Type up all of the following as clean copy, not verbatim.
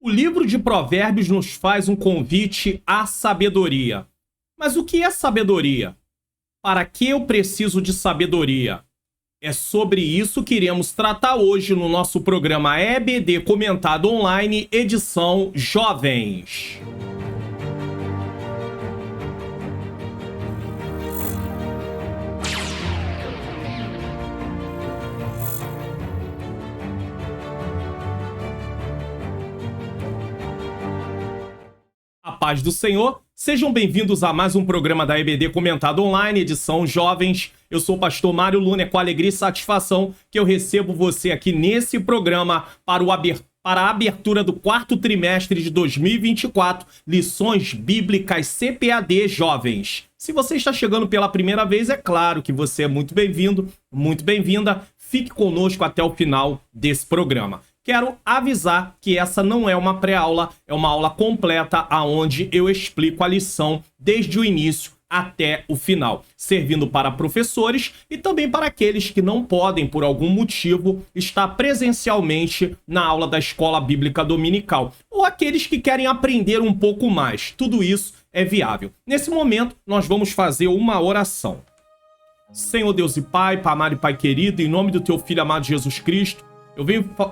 O livro de Provérbios nos faz um convite à sabedoria. Mas o que é sabedoria? Para que eu preciso de sabedoria? É sobre isso que iremos tratar hoje no nosso programa EBD Comentado Online, edição Jovens. A paz do Senhor, sejam bem-vindos a mais um programa da EBD Comentado Online, edição Jovens. Eu sou o pastor Mário Luna, é com alegria e satisfação que eu recebo você aqui nesse programa para a abertura do quarto trimestre de 2024, lições bíblicas CPAD Jovens. Se você está chegando pela primeira vez, é claro que você é muito bem-vindo, muito bem-vinda. Fique conosco até o final desse programa. Quero avisar que essa não é uma pré-aula, é uma aula completa onde eu explico a lição desde o início até o final, servindo para professores e também para aqueles que não podem, por algum motivo, estar presencialmente na aula da Escola Bíblica Dominical, ou aqueles que querem aprender um pouco mais. Tudo isso é viável. Nesse momento, nós vamos fazer uma oração. Senhor Deus e Pai, Pai amado e Pai querido, em nome do Teu Filho amado Jesus Cristo,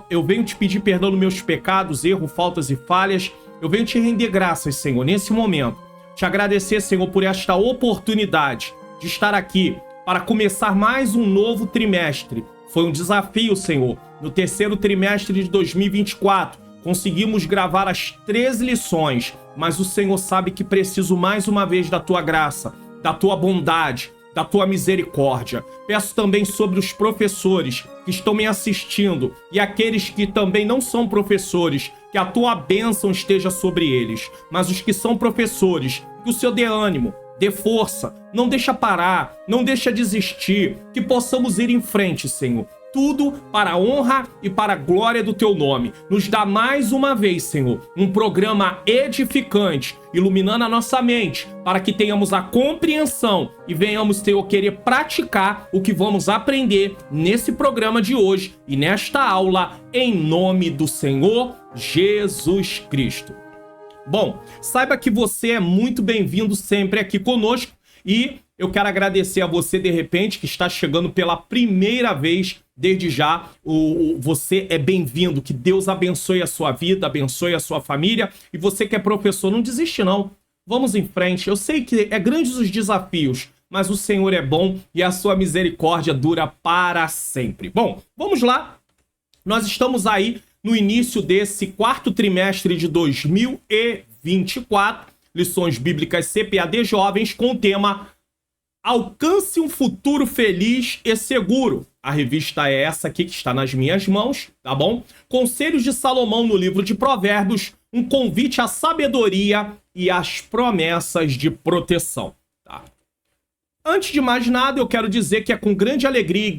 eu venho te pedir perdão dos meus pecados, erros, faltas e falhas. Eu venho te render graças, Senhor, nesse momento. Te agradecer, Senhor, por esta oportunidade de estar aqui para começar mais um novo trimestre. Foi um desafio, Senhor. No terceiro trimestre de 2024, conseguimos gravar as 13 lições, mas o Senhor sabe que preciso mais uma vez da Tua graça, da Tua bondade, da Tua misericórdia. Peço também sobre os professores que estão me assistindo e aqueles que também não são professores, que a Tua bênção esteja sobre eles. Mas os que são professores, que o Senhor dê ânimo, dê força, não deixa parar, não deixa desistir, que possamos ir em frente, Senhor. Tudo para a honra e para a glória do Teu nome. Nos dá mais uma vez, Senhor, um programa edificante, iluminando a nossa mente, para que tenhamos a compreensão e venhamos, Senhor, querer praticar o que vamos aprender nesse programa de hoje e nesta aula, em nome do Senhor Jesus Cristo. Bom, saiba que você é muito bem-vindo sempre aqui conosco e eu quero agradecer a você, de repente, que está chegando pela primeira vez. Desde já, você é bem-vindo. Que Deus abençoe a sua vida, abençoe a sua família. E você que é professor, não desiste não. Vamos em frente. Eu sei que é grandes os desafios, mas o Senhor é bom e a sua misericórdia dura para sempre. Bom, vamos lá. Nós estamos aí no início desse quarto trimestre de 2024. Lições Bíblicas CPAD Jovens com o tema Alcance um futuro feliz e seguro. A revista é essa aqui que está nas minhas mãos, tá bom? Conselhos de Salomão no livro de Provérbios, um convite à sabedoria e às promessas de proteção, tá? Antes de mais nada, eu quero dizer que é com grande alegria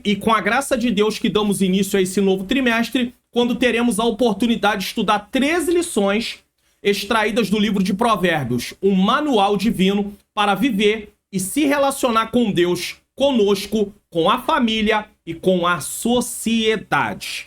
e com a graça de Deus que damos início a esse novo trimestre, quando teremos a oportunidade de estudar 13 lições extraídas do livro de Provérbios, um manual divino para viver e se relacionar com Deus, conosco, com a família e com a sociedade.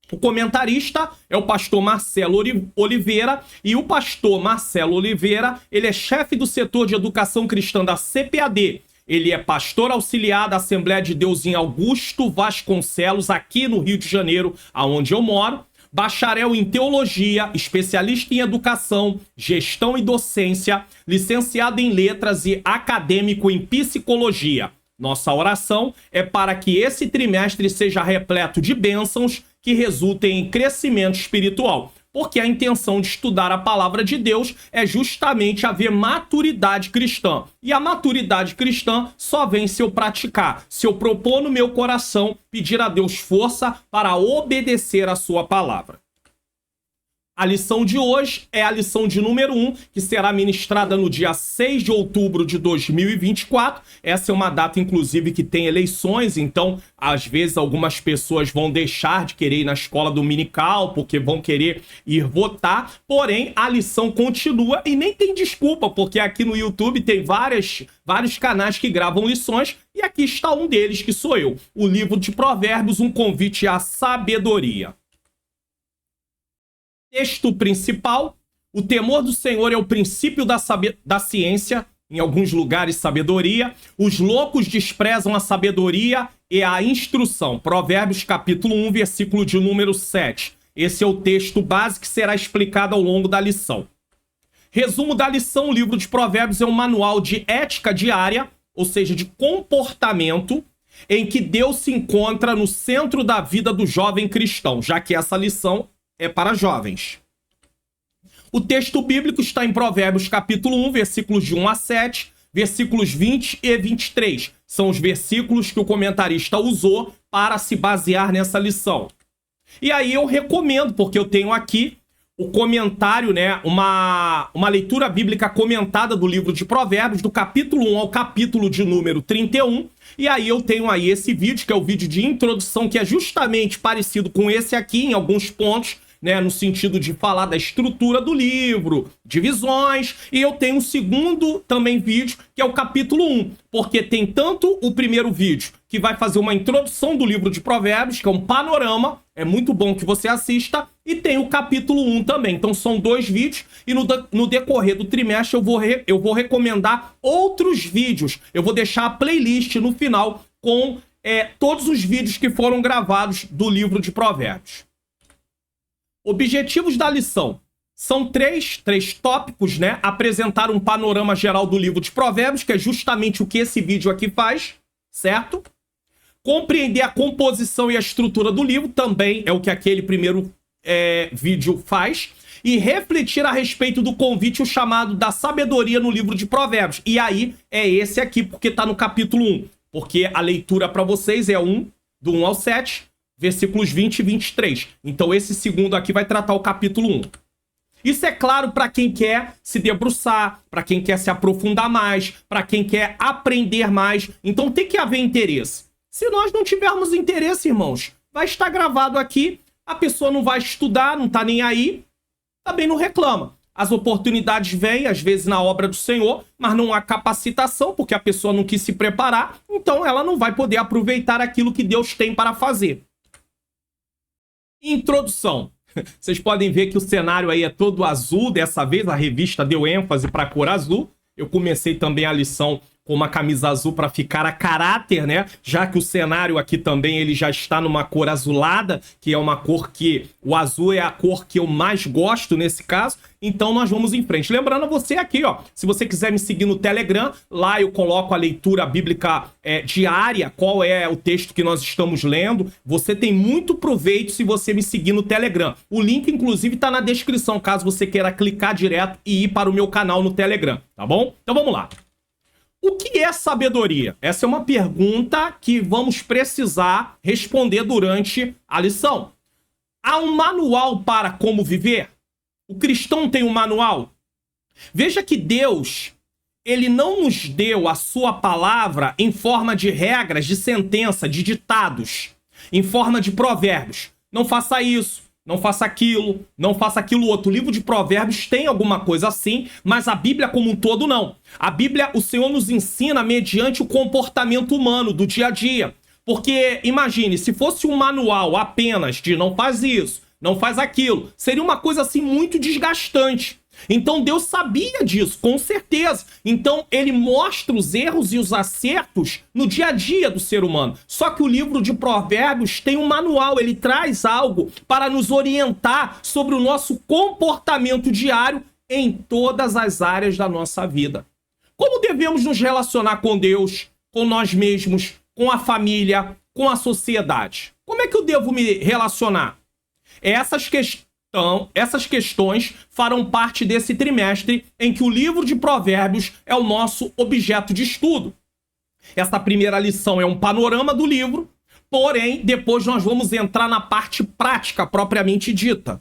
O comentarista é o pastor Marcelo Oliveira, e o pastor Marcelo Oliveira, ele é chefe do setor de educação cristã da CPAD. Ele é pastor auxiliar da Assembleia de Deus em Augusto Vasconcelos, aqui no Rio de Janeiro, aonde eu moro. Bacharel em teologia, especialista em educação, gestão e docência, licenciado em letras e acadêmico em psicologia. Nossa oração é para que esse trimestre seja repleto de bênçãos que resultem em crescimento espiritual, porque a intenção de estudar a palavra de Deus é justamente haver maturidade cristã. E a maturidade cristã só vem se eu praticar, se eu propor no meu coração pedir a Deus força para obedecer a sua palavra. A lição de hoje é a lição de número 1, que será ministrada no dia 6 de outubro de 2024. Essa é uma data, inclusive, que tem eleições, então, às vezes, algumas pessoas vão deixar de querer ir na escola dominical, porque vão querer ir votar. Porém, a lição continua e nem tem desculpa, porque aqui no YouTube tem vários canais que gravam lições, e aqui está um deles, que sou eu. O livro de Provérbios, um convite à sabedoria. Texto principal: o temor do Senhor é o princípio da ciência, em alguns lugares sabedoria. Os loucos desprezam a sabedoria e a instrução. Provérbios capítulo 1, versículo de número 7. Esse é o texto base que será explicado ao longo da lição. Resumo da lição: o livro de Provérbios é um manual de ética diária, ou seja, de comportamento, em que Deus se encontra no centro da vida do jovem cristão, já que essa lição é para jovens. O texto bíblico está em Provérbios capítulo 1, versículos de 1 a 7, versículos 20 e 23. São os versículos que o comentarista usou para se basear nessa lição. E aí eu recomendo, porque eu tenho aqui o comentário, né, uma leitura bíblica comentada do livro de Provérbios, do capítulo 1 ao capítulo de número 31. E aí eu tenho aí esse vídeo, que é o vídeo de introdução, que é justamente parecido com esse aqui, em alguns pontos, né, no sentido de falar da estrutura do livro, divisões. E eu tenho um segundo também vídeo, que é o capítulo 1, porque tem tanto o primeiro vídeo, que vai fazer uma introdução do livro de Provérbios, que é um panorama, é muito bom que você assista, e tem o capítulo 1 também. Então são dois vídeos, e no decorrer do trimestre eu vou recomendar outros vídeos. Eu vou deixar a playlist no final com todos os vídeos que foram gravados do livro de Provérbios. Objetivos da lição. São três tópicos, né? Apresentar um panorama geral do livro de Provérbios, que é justamente o que esse vídeo aqui faz, certo? Compreender a composição e a estrutura do livro, também é o que aquele primeiro vídeo faz. E refletir a respeito do convite, o chamado da sabedoria no livro de Provérbios. E aí é esse aqui, porque está no capítulo 1. Porque a leitura para vocês é do 1 ao 7, versículos 20 e 23. Então esse segundo aqui vai tratar o capítulo 1. Isso é claro para quem quer se debruçar, para quem quer se aprofundar mais, para quem quer aprender mais. Então tem que haver interesse. Se nós não tivermos interesse, irmãos, vai estar gravado aqui, a pessoa não vai estudar, não está nem aí, também não reclama. As oportunidades vêm, às vezes, na obra do Senhor, mas não há capacitação, porque a pessoa não quis se preparar, então ela não vai poder aproveitar aquilo que Deus tem para fazer. Introdução. Vocês podem ver que o cenário aí é todo azul, dessa vez a revista deu ênfase para a cor azul. Eu comecei também a lição com uma camisa azul para ficar a caráter, né? Já que o cenário aqui também ele já está numa cor azulada, que é uma cor que... O azul é a cor que eu mais gosto nesse caso. Então nós vamos em frente. Lembrando a você aqui, ó, se você quiser me seguir no Telegram, lá eu coloco a leitura bíblica diária, qual é o texto que nós estamos lendo. Você tem muito proveito se você me seguir no Telegram. O link, inclusive, está na descrição, caso você queira clicar direto e ir para o meu canal no Telegram, tá bom? Então vamos lá. O que é sabedoria? Essa é uma pergunta que vamos precisar responder durante a lição. Há um manual para como viver? O cristão tem um manual? Veja que Deus, ele não nos deu a sua palavra em forma de regras, de sentença, de ditados, em forma de provérbios. Não faça isso. Não faça aquilo, não faça aquilo outro. O livro de Provérbios tem alguma coisa assim, mas a Bíblia como um todo não. A Bíblia, o Senhor nos ensina mediante o comportamento humano do dia a dia. Porque, imagine, se fosse um manual apenas de não faz isso, não faz aquilo, seria uma coisa assim muito desgastante. Então Deus sabia disso, com certeza. Então ele mostra os erros e os acertos no dia a dia do ser humano. Só que o livro de Provérbios tem um manual, ele traz algo para nos orientar sobre o nosso comportamento diário em todas as áreas da nossa vida. Como devemos nos relacionar com Deus, com nós mesmos, com a família, com a sociedade? Como é que eu devo me relacionar? Essas questões farão parte desse trimestre em que o livro de Provérbios é o nosso objeto de estudo. Essa primeira lição é um panorama do livro, porém, depois nós vamos entrar na parte prática propriamente dita.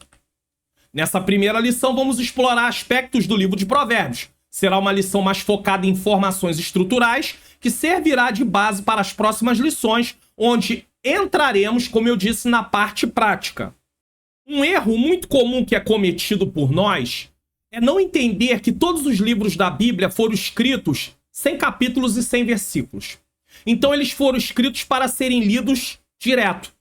Nessa primeira lição, vamos explorar aspectos do livro de Provérbios. Será uma lição mais focada em informações estruturais, que servirá de base para as próximas lições, onde entraremos, como eu disse, na parte prática. Um erro muito comum que é cometido por nós é não entender que todos os livros da Bíblia foram escritos sem capítulos e sem versículos. Então eles foram escritos para serem lidos direto.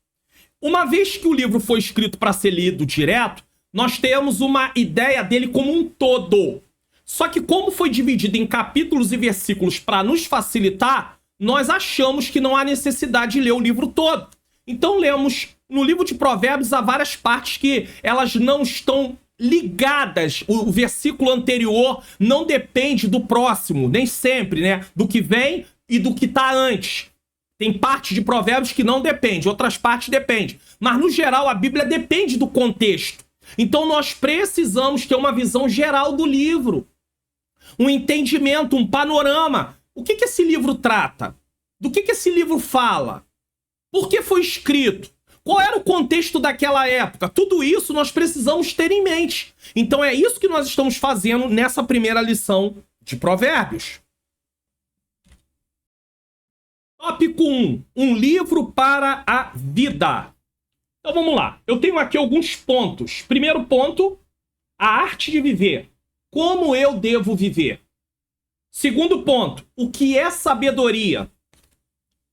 Uma vez que o livro foi escrito para ser lido direto, nós temos uma ideia dele como um todo. Só que como foi dividido em capítulos e versículos para nos facilitar, nós achamos que não há necessidade de ler o livro todo. Então lemos no livro de Provérbios há várias partes que elas não estão ligadas. O versículo anterior não depende do próximo, nem sempre, né? Do que vem e do que está antes. Tem parte de Provérbios que não depende, outras partes dependem. Mas, no geral, a Bíblia depende do contexto. Então, nós precisamos ter uma visão geral do livro. Um entendimento, um panorama. O que esse livro trata? Do que esse livro fala? Por que foi escrito? Qual era o contexto daquela época? Tudo isso nós precisamos ter em mente. Então, é isso que nós estamos fazendo nessa primeira lição de Provérbios. Tópico 1. Um livro para a vida. Então vamos lá. Eu tenho aqui alguns pontos. Primeiro ponto, a arte de viver. Como eu devo viver? Segundo ponto, o que é sabedoria?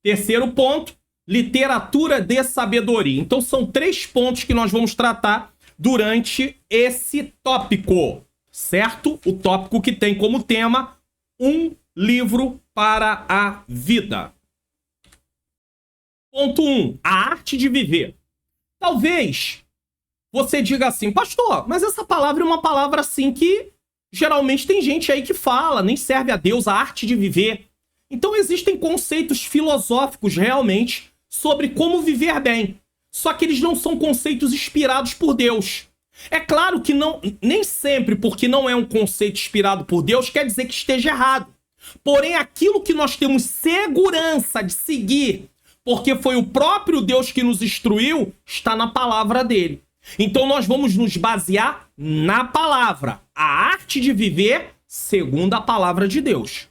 Terceiro ponto, literatura de sabedoria. Então são 3 pontos que nós vamos tratar durante esse tópico, certo? O tópico que tem como tema um livro para a vida. Ponto 1. A arte de viver. Talvez você diga assim, pastor, mas essa palavra é uma palavra assim que geralmente tem gente aí que fala, nem serve a Deus, a arte de viver. Então existem conceitos filosóficos realmente sobre como viver bem. Só que eles não são conceitos inspirados por Deus. É claro que não, nem sempre porque não é um conceito inspirado por Deus quer dizer que esteja errado. Porém, aquilo que nós temos segurança de seguir, porque foi o próprio Deus que nos instruiu, está na palavra dele. Então nós vamos nos basear na palavra, a arte de viver segundo a palavra de Deus.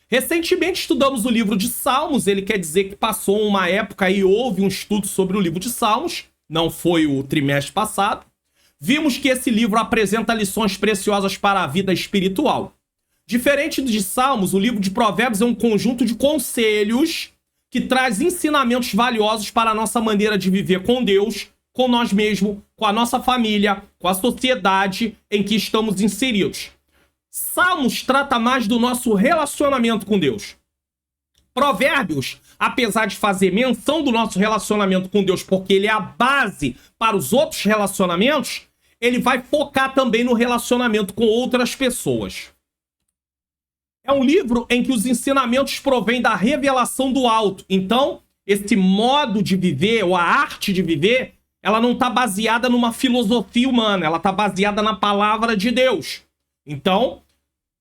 Recentemente estudamos o livro de Salmos, ele quer dizer que passou uma época e houve um estudo sobre o livro de Salmos, não foi o trimestre passado. Vimos que esse livro apresenta lições preciosas para a vida espiritual. Diferente de Salmos, o livro de Provérbios é um conjunto de conselhos que traz ensinamentos valiosos para a nossa maneira de viver com Deus, com nós mesmos, com a nossa família, com a sociedade em que estamos inseridos. Salmos trata mais do nosso relacionamento com Deus. Provérbios, apesar de fazer menção do nosso relacionamento com Deus, porque ele é a base para os outros relacionamentos, ele vai focar também no relacionamento com outras pessoas. É um livro em que os ensinamentos provêm da revelação do alto. Então, esse modo de viver, ou a arte de viver, ela não está baseada numa filosofia humana, ela está baseada na palavra de Deus. Então,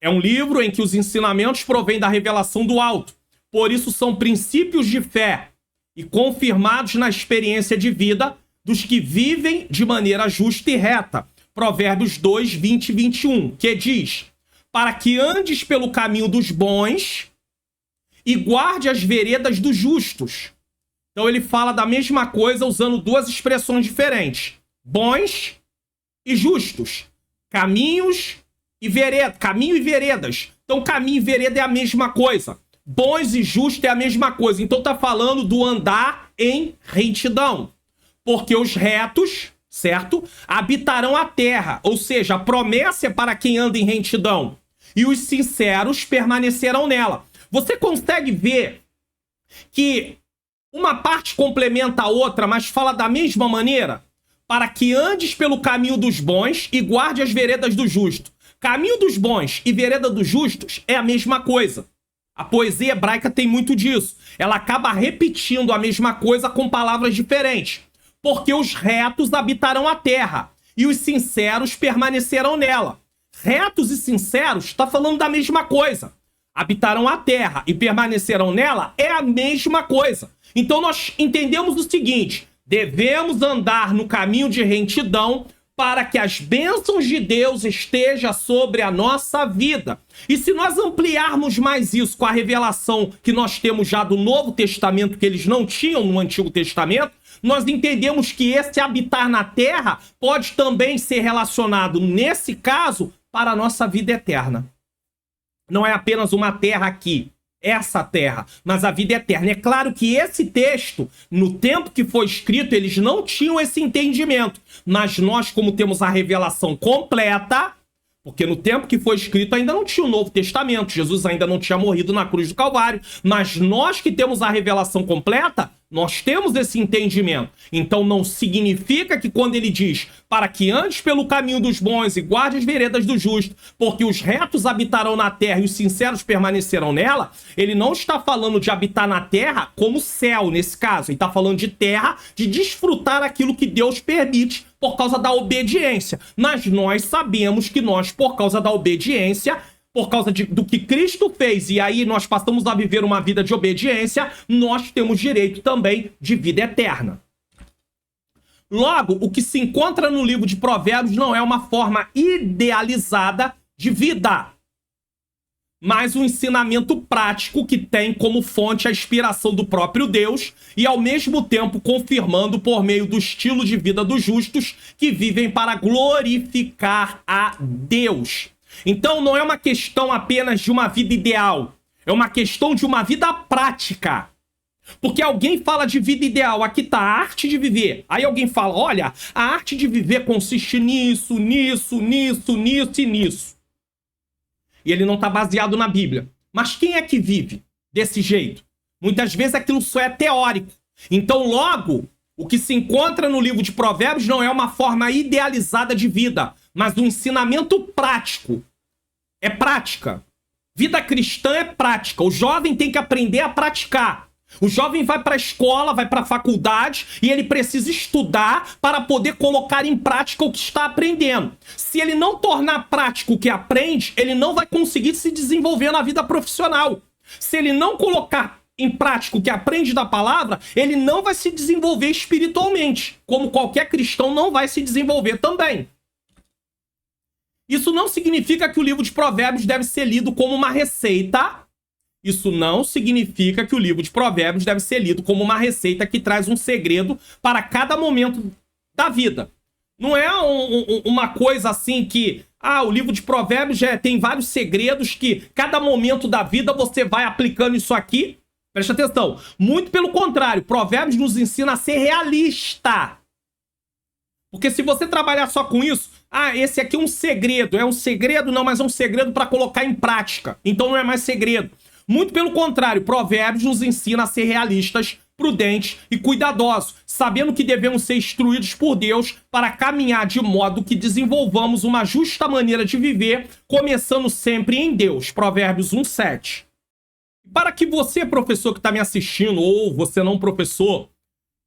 é um livro em que os ensinamentos provêm da revelação do alto. Por isso, são princípios de fé e confirmados na experiência de vida dos que vivem de maneira justa e reta. Provérbios 2, 20 e 21, que diz: para que andes pelo caminho dos bons e guarde as veredas dos justos. Então ele fala da mesma coisa usando 2 expressões diferentes. Bons e justos. Caminhos e veredas. Caminho e veredas. Então caminho e vereda é a mesma coisa. Bons e justos é a mesma coisa. Então tá falando do andar em retidão. Porque os retos, certo, habitarão a terra. Ou seja, a promessa é para quem anda em retidão. E os sinceros permanecerão nela. Você consegue ver que uma parte complementa a outra, mas fala da mesma maneira? Para que andes pelo caminho dos bons e guarde as veredas do justo. Caminho dos bons e vereda dos justos é a mesma coisa. A poesia hebraica tem muito disso. Ela acaba repetindo a mesma coisa com palavras diferentes. Porque os retos habitarão a terra e os sinceros permanecerão nela. Retos e sinceros está falando da mesma coisa. Habitarão a terra e permanecerão nela é a mesma coisa. Então nós entendemos o seguinte: devemos andar no caminho de retidão para que as bênçãos de Deus estejam sobre a nossa vida. E se nós ampliarmos mais isso com a revelação que nós temos já do Novo Testamento, que eles não tinham no Antigo Testamento, nós entendemos que esse habitar na terra pode também ser relacionado, nesse caso, para a nossa vida eterna. Não é apenas uma terra aqui, essa terra, mas a vida eterna. É claro que esse texto, no tempo que foi escrito, eles não tinham esse entendimento. Mas nós, como temos a revelação completa, porque no tempo que foi escrito ainda não tinha o Novo Testamento, Jesus ainda não tinha morrido na cruz do Calvário, mas nós que temos a revelação completa, nós temos esse entendimento. Então não significa que quando ele diz para que andes pelo caminho dos bons e guarde as veredas do justo, porque os retos habitarão na terra e os sinceros permanecerão nela, ele não está falando de habitar na terra como céu, nesse caso. Ele está falando de terra, de desfrutar aquilo que Deus permite por causa da obediência. Mas nós sabemos que nós, por causa da obediência, por causa do que Cristo fez, e aí nós passamos a viver uma vida de obediência, nós temos direito também de vida eterna. Logo, o que se encontra no livro de Provérbios não é uma forma idealizada de vida, mas um ensinamento prático que tem como fonte a inspiração do próprio Deus e, ao mesmo tempo, confirmando por meio do estilo de vida dos justos que vivem para glorificar a Deus. Então não é uma questão apenas de uma vida ideal, é uma questão de uma vida prática. Porque alguém fala de vida ideal, aqui está a arte de viver. Aí alguém fala, olha, a arte de viver consiste nisso, nisso, nisso, nisso e nisso. E ele não está baseado na Bíblia. Mas quem é que vive desse jeito? Muitas vezes aquilo só é teórico. Então logo, o que se encontra no livro de Provérbios não é uma forma idealizada de vida, mas um ensinamento prático. É prática. Vida cristã é prática. O jovem tem que aprender a praticar. O jovem vai para a escola, vai para a faculdade e ele precisa estudar para poder colocar em prática o que está aprendendo. Se ele não tornar prático o que aprende, ele não vai conseguir se desenvolver na vida profissional. Se ele não colocar em prática o que aprende da palavra, ele não vai se desenvolver espiritualmente, como qualquer cristão não vai se desenvolver também. Isso não significa que o livro de Provérbios deve ser lido como uma receita. Isso não significa que o livro de Provérbios deve ser lido como uma receita que traz um segredo para cada momento da vida. Não é uma coisa assim que, o livro de Provérbios tem vários segredos que cada momento da vida você vai aplicando isso aqui. Presta atenção. Muito pelo contrário, Provérbios nos ensina a ser realista. Porque se você trabalhar só com isso, esse aqui é um segredo. É um segredo? Não, mas é um segredo para colocar em prática. Então não é mais segredo. Muito pelo contrário, Provérbios nos ensina a ser realistas, prudentes e cuidadosos, sabendo que devemos ser instruídos por Deus para caminhar de modo que desenvolvamos uma justa maneira de viver, começando sempre em Deus. Provérbios 1:7. Para que você, professor que está me assistindo, ou você não professor,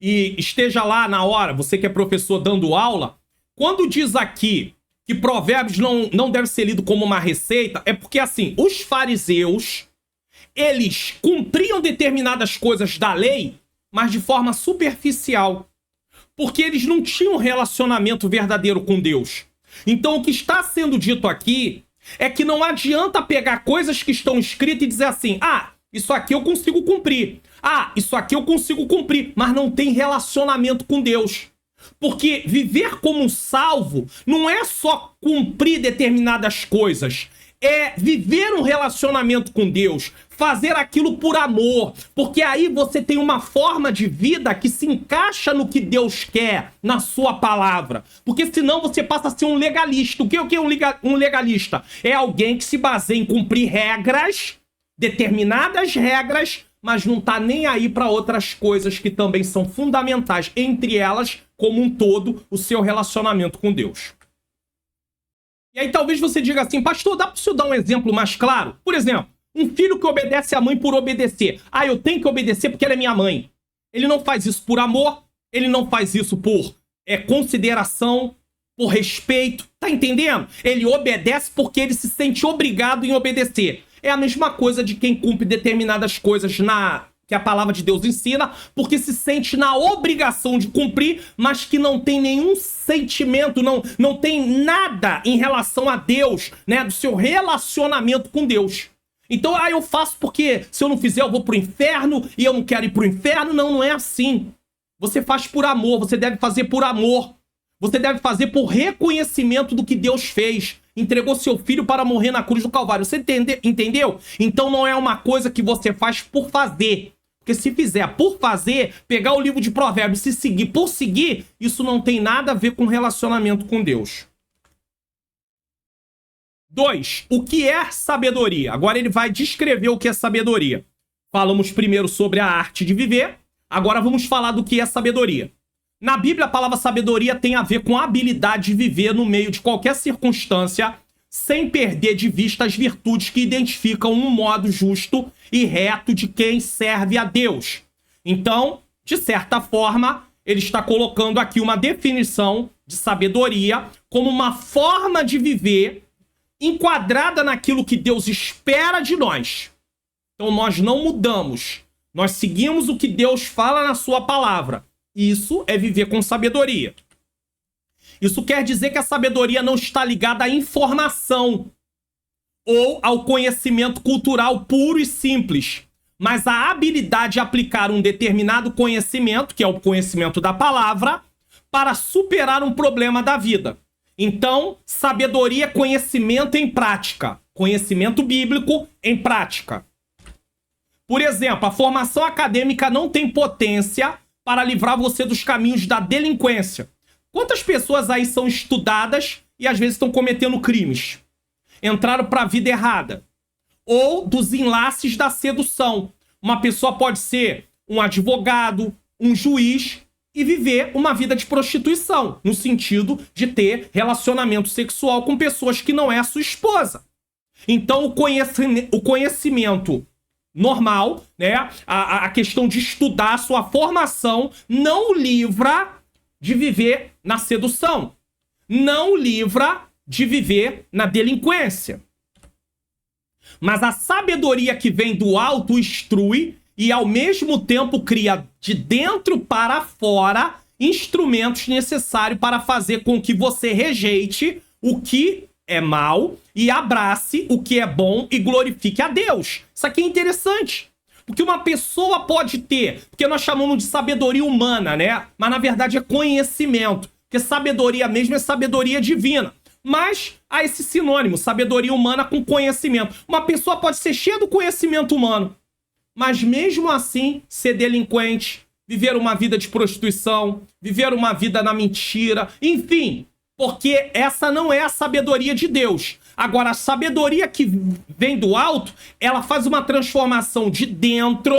e esteja lá na hora, você que é professor dando aula, quando diz aqui que Provérbios não deve ser lido como uma receita, é porque assim, os fariseus, eles cumpriam determinadas coisas da lei, mas de forma superficial, porque eles não tinham um relacionamento verdadeiro com Deus. Então o que está sendo dito aqui é que não adianta pegar coisas que estão escritas e dizer assim, isso aqui eu consigo cumprir, isso aqui eu consigo cumprir, mas não tem relacionamento com Deus. Porque viver como um salvo não é só cumprir determinadas coisas, é viver um relacionamento com Deus, fazer aquilo por amor, porque aí você tem uma forma de vida que se encaixa no que Deus quer, na sua palavra. Porque senão você passa a ser um legalista. O que é um legalista? É alguém que se baseia em cumprir regras, determinadas regras, mas não tá nem aí para outras coisas que também são fundamentais, entre elas, como um todo, o seu relacionamento com Deus. E aí talvez você diga assim, pastor, dá para o senhor dar um exemplo mais claro? Por exemplo, um filho que obedece à mãe por obedecer. Eu tenho que obedecer porque ela é minha mãe. Ele não faz isso por amor, ele não faz isso por consideração, por respeito. Tá entendendo? Ele obedece porque ele se sente obrigado em obedecer. É a mesma coisa de quem cumpre determinadas coisas que a palavra de Deus ensina, porque se sente na obrigação de cumprir, mas que não tem nenhum sentimento, não tem nada em relação a Deus, né, do seu relacionamento com Deus. Então, eu faço porque se eu não fizer eu vou pro inferno e eu não quero ir pro inferno. Não é assim. Você faz por amor, você deve fazer por amor. Você deve fazer por reconhecimento do que Deus fez. Entregou seu filho para morrer na cruz do Calvário. Você entendeu? Então não é uma coisa que você faz por fazer. Porque se fizer por fazer, pegar o livro de Provérbios e seguir por seguir, isso não tem nada a ver com relacionamento com Deus. 2. O que é sabedoria? Agora ele vai descrever o que é sabedoria. Falamos primeiro sobre a arte de viver. Agora vamos falar do que é sabedoria. Na Bíblia, a palavra sabedoria tem a ver com a habilidade de viver no meio de qualquer circunstância sem perder de vista as virtudes que identificam um modo justo e reto de quem serve a Deus. Então, de certa forma, ele está colocando aqui uma definição de sabedoria como uma forma de viver enquadrada naquilo que Deus espera de nós. Então, nós não mudamos. Nós seguimos o que Deus fala na sua palavra. Isso é viver com sabedoria. Isso quer dizer que a sabedoria não está ligada à informação ou ao conhecimento cultural puro e simples, mas à habilidade de aplicar um determinado conhecimento, que é o conhecimento da palavra, para superar um problema da vida. Então, sabedoria é conhecimento em prática. Conhecimento bíblico em prática. Por exemplo, a formação acadêmica não tem potência para livrar você dos caminhos da delinquência. Quantas pessoas aí são estudadas e às vezes estão cometendo crimes? Entraram para a vida errada. Ou dos enlaces da sedução. Uma pessoa pode ser um advogado, um juiz e viver uma vida de prostituição, no sentido de ter relacionamento sexual com pessoas que não é a sua esposa. Então o conhecimento normal, né? A questão de estudar a sua formação não o livra de viver na sedução. Não o livra de viver na delinquência. Mas a sabedoria que vem do alto instrui e ao mesmo tempo cria de dentro para fora instrumentos necessários para fazer com que você rejeite o que é mal e abrace o que é bom e glorifique a Deus. Isso aqui é interessante. Porque uma pessoa pode ter, porque nós chamamos de sabedoria humana, né? Mas na verdade é conhecimento. Porque sabedoria mesmo é sabedoria divina. Mas há esse sinônimo, sabedoria humana com conhecimento. Uma pessoa pode ser cheia do conhecimento humano, mas mesmo assim ser delinquente, viver uma vida de prostituição, viver uma vida na mentira, enfim. Porque essa não é a sabedoria de Deus. Agora, a sabedoria que vem do alto, ela faz uma transformação de dentro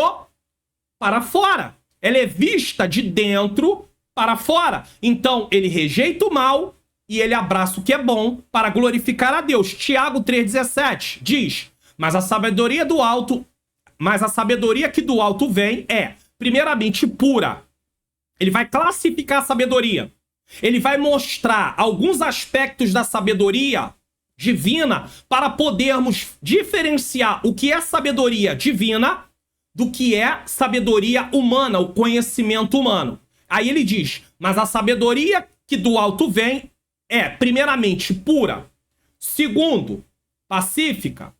para fora. Ela é vista de dentro para fora. Então, ele rejeita o mal e ele abraça o que é bom para glorificar a Deus. Tiago 3,17 diz: mas a sabedoria que do alto vem é, primeiramente, pura. Ele vai classificar a sabedoria. Ele vai mostrar alguns aspectos da sabedoria divina para podermos diferenciar o que é sabedoria divina do que é sabedoria humana, o conhecimento humano. Aí ele diz, mas a sabedoria que do alto vem é, primeiramente, pura. Segundo, pacífica.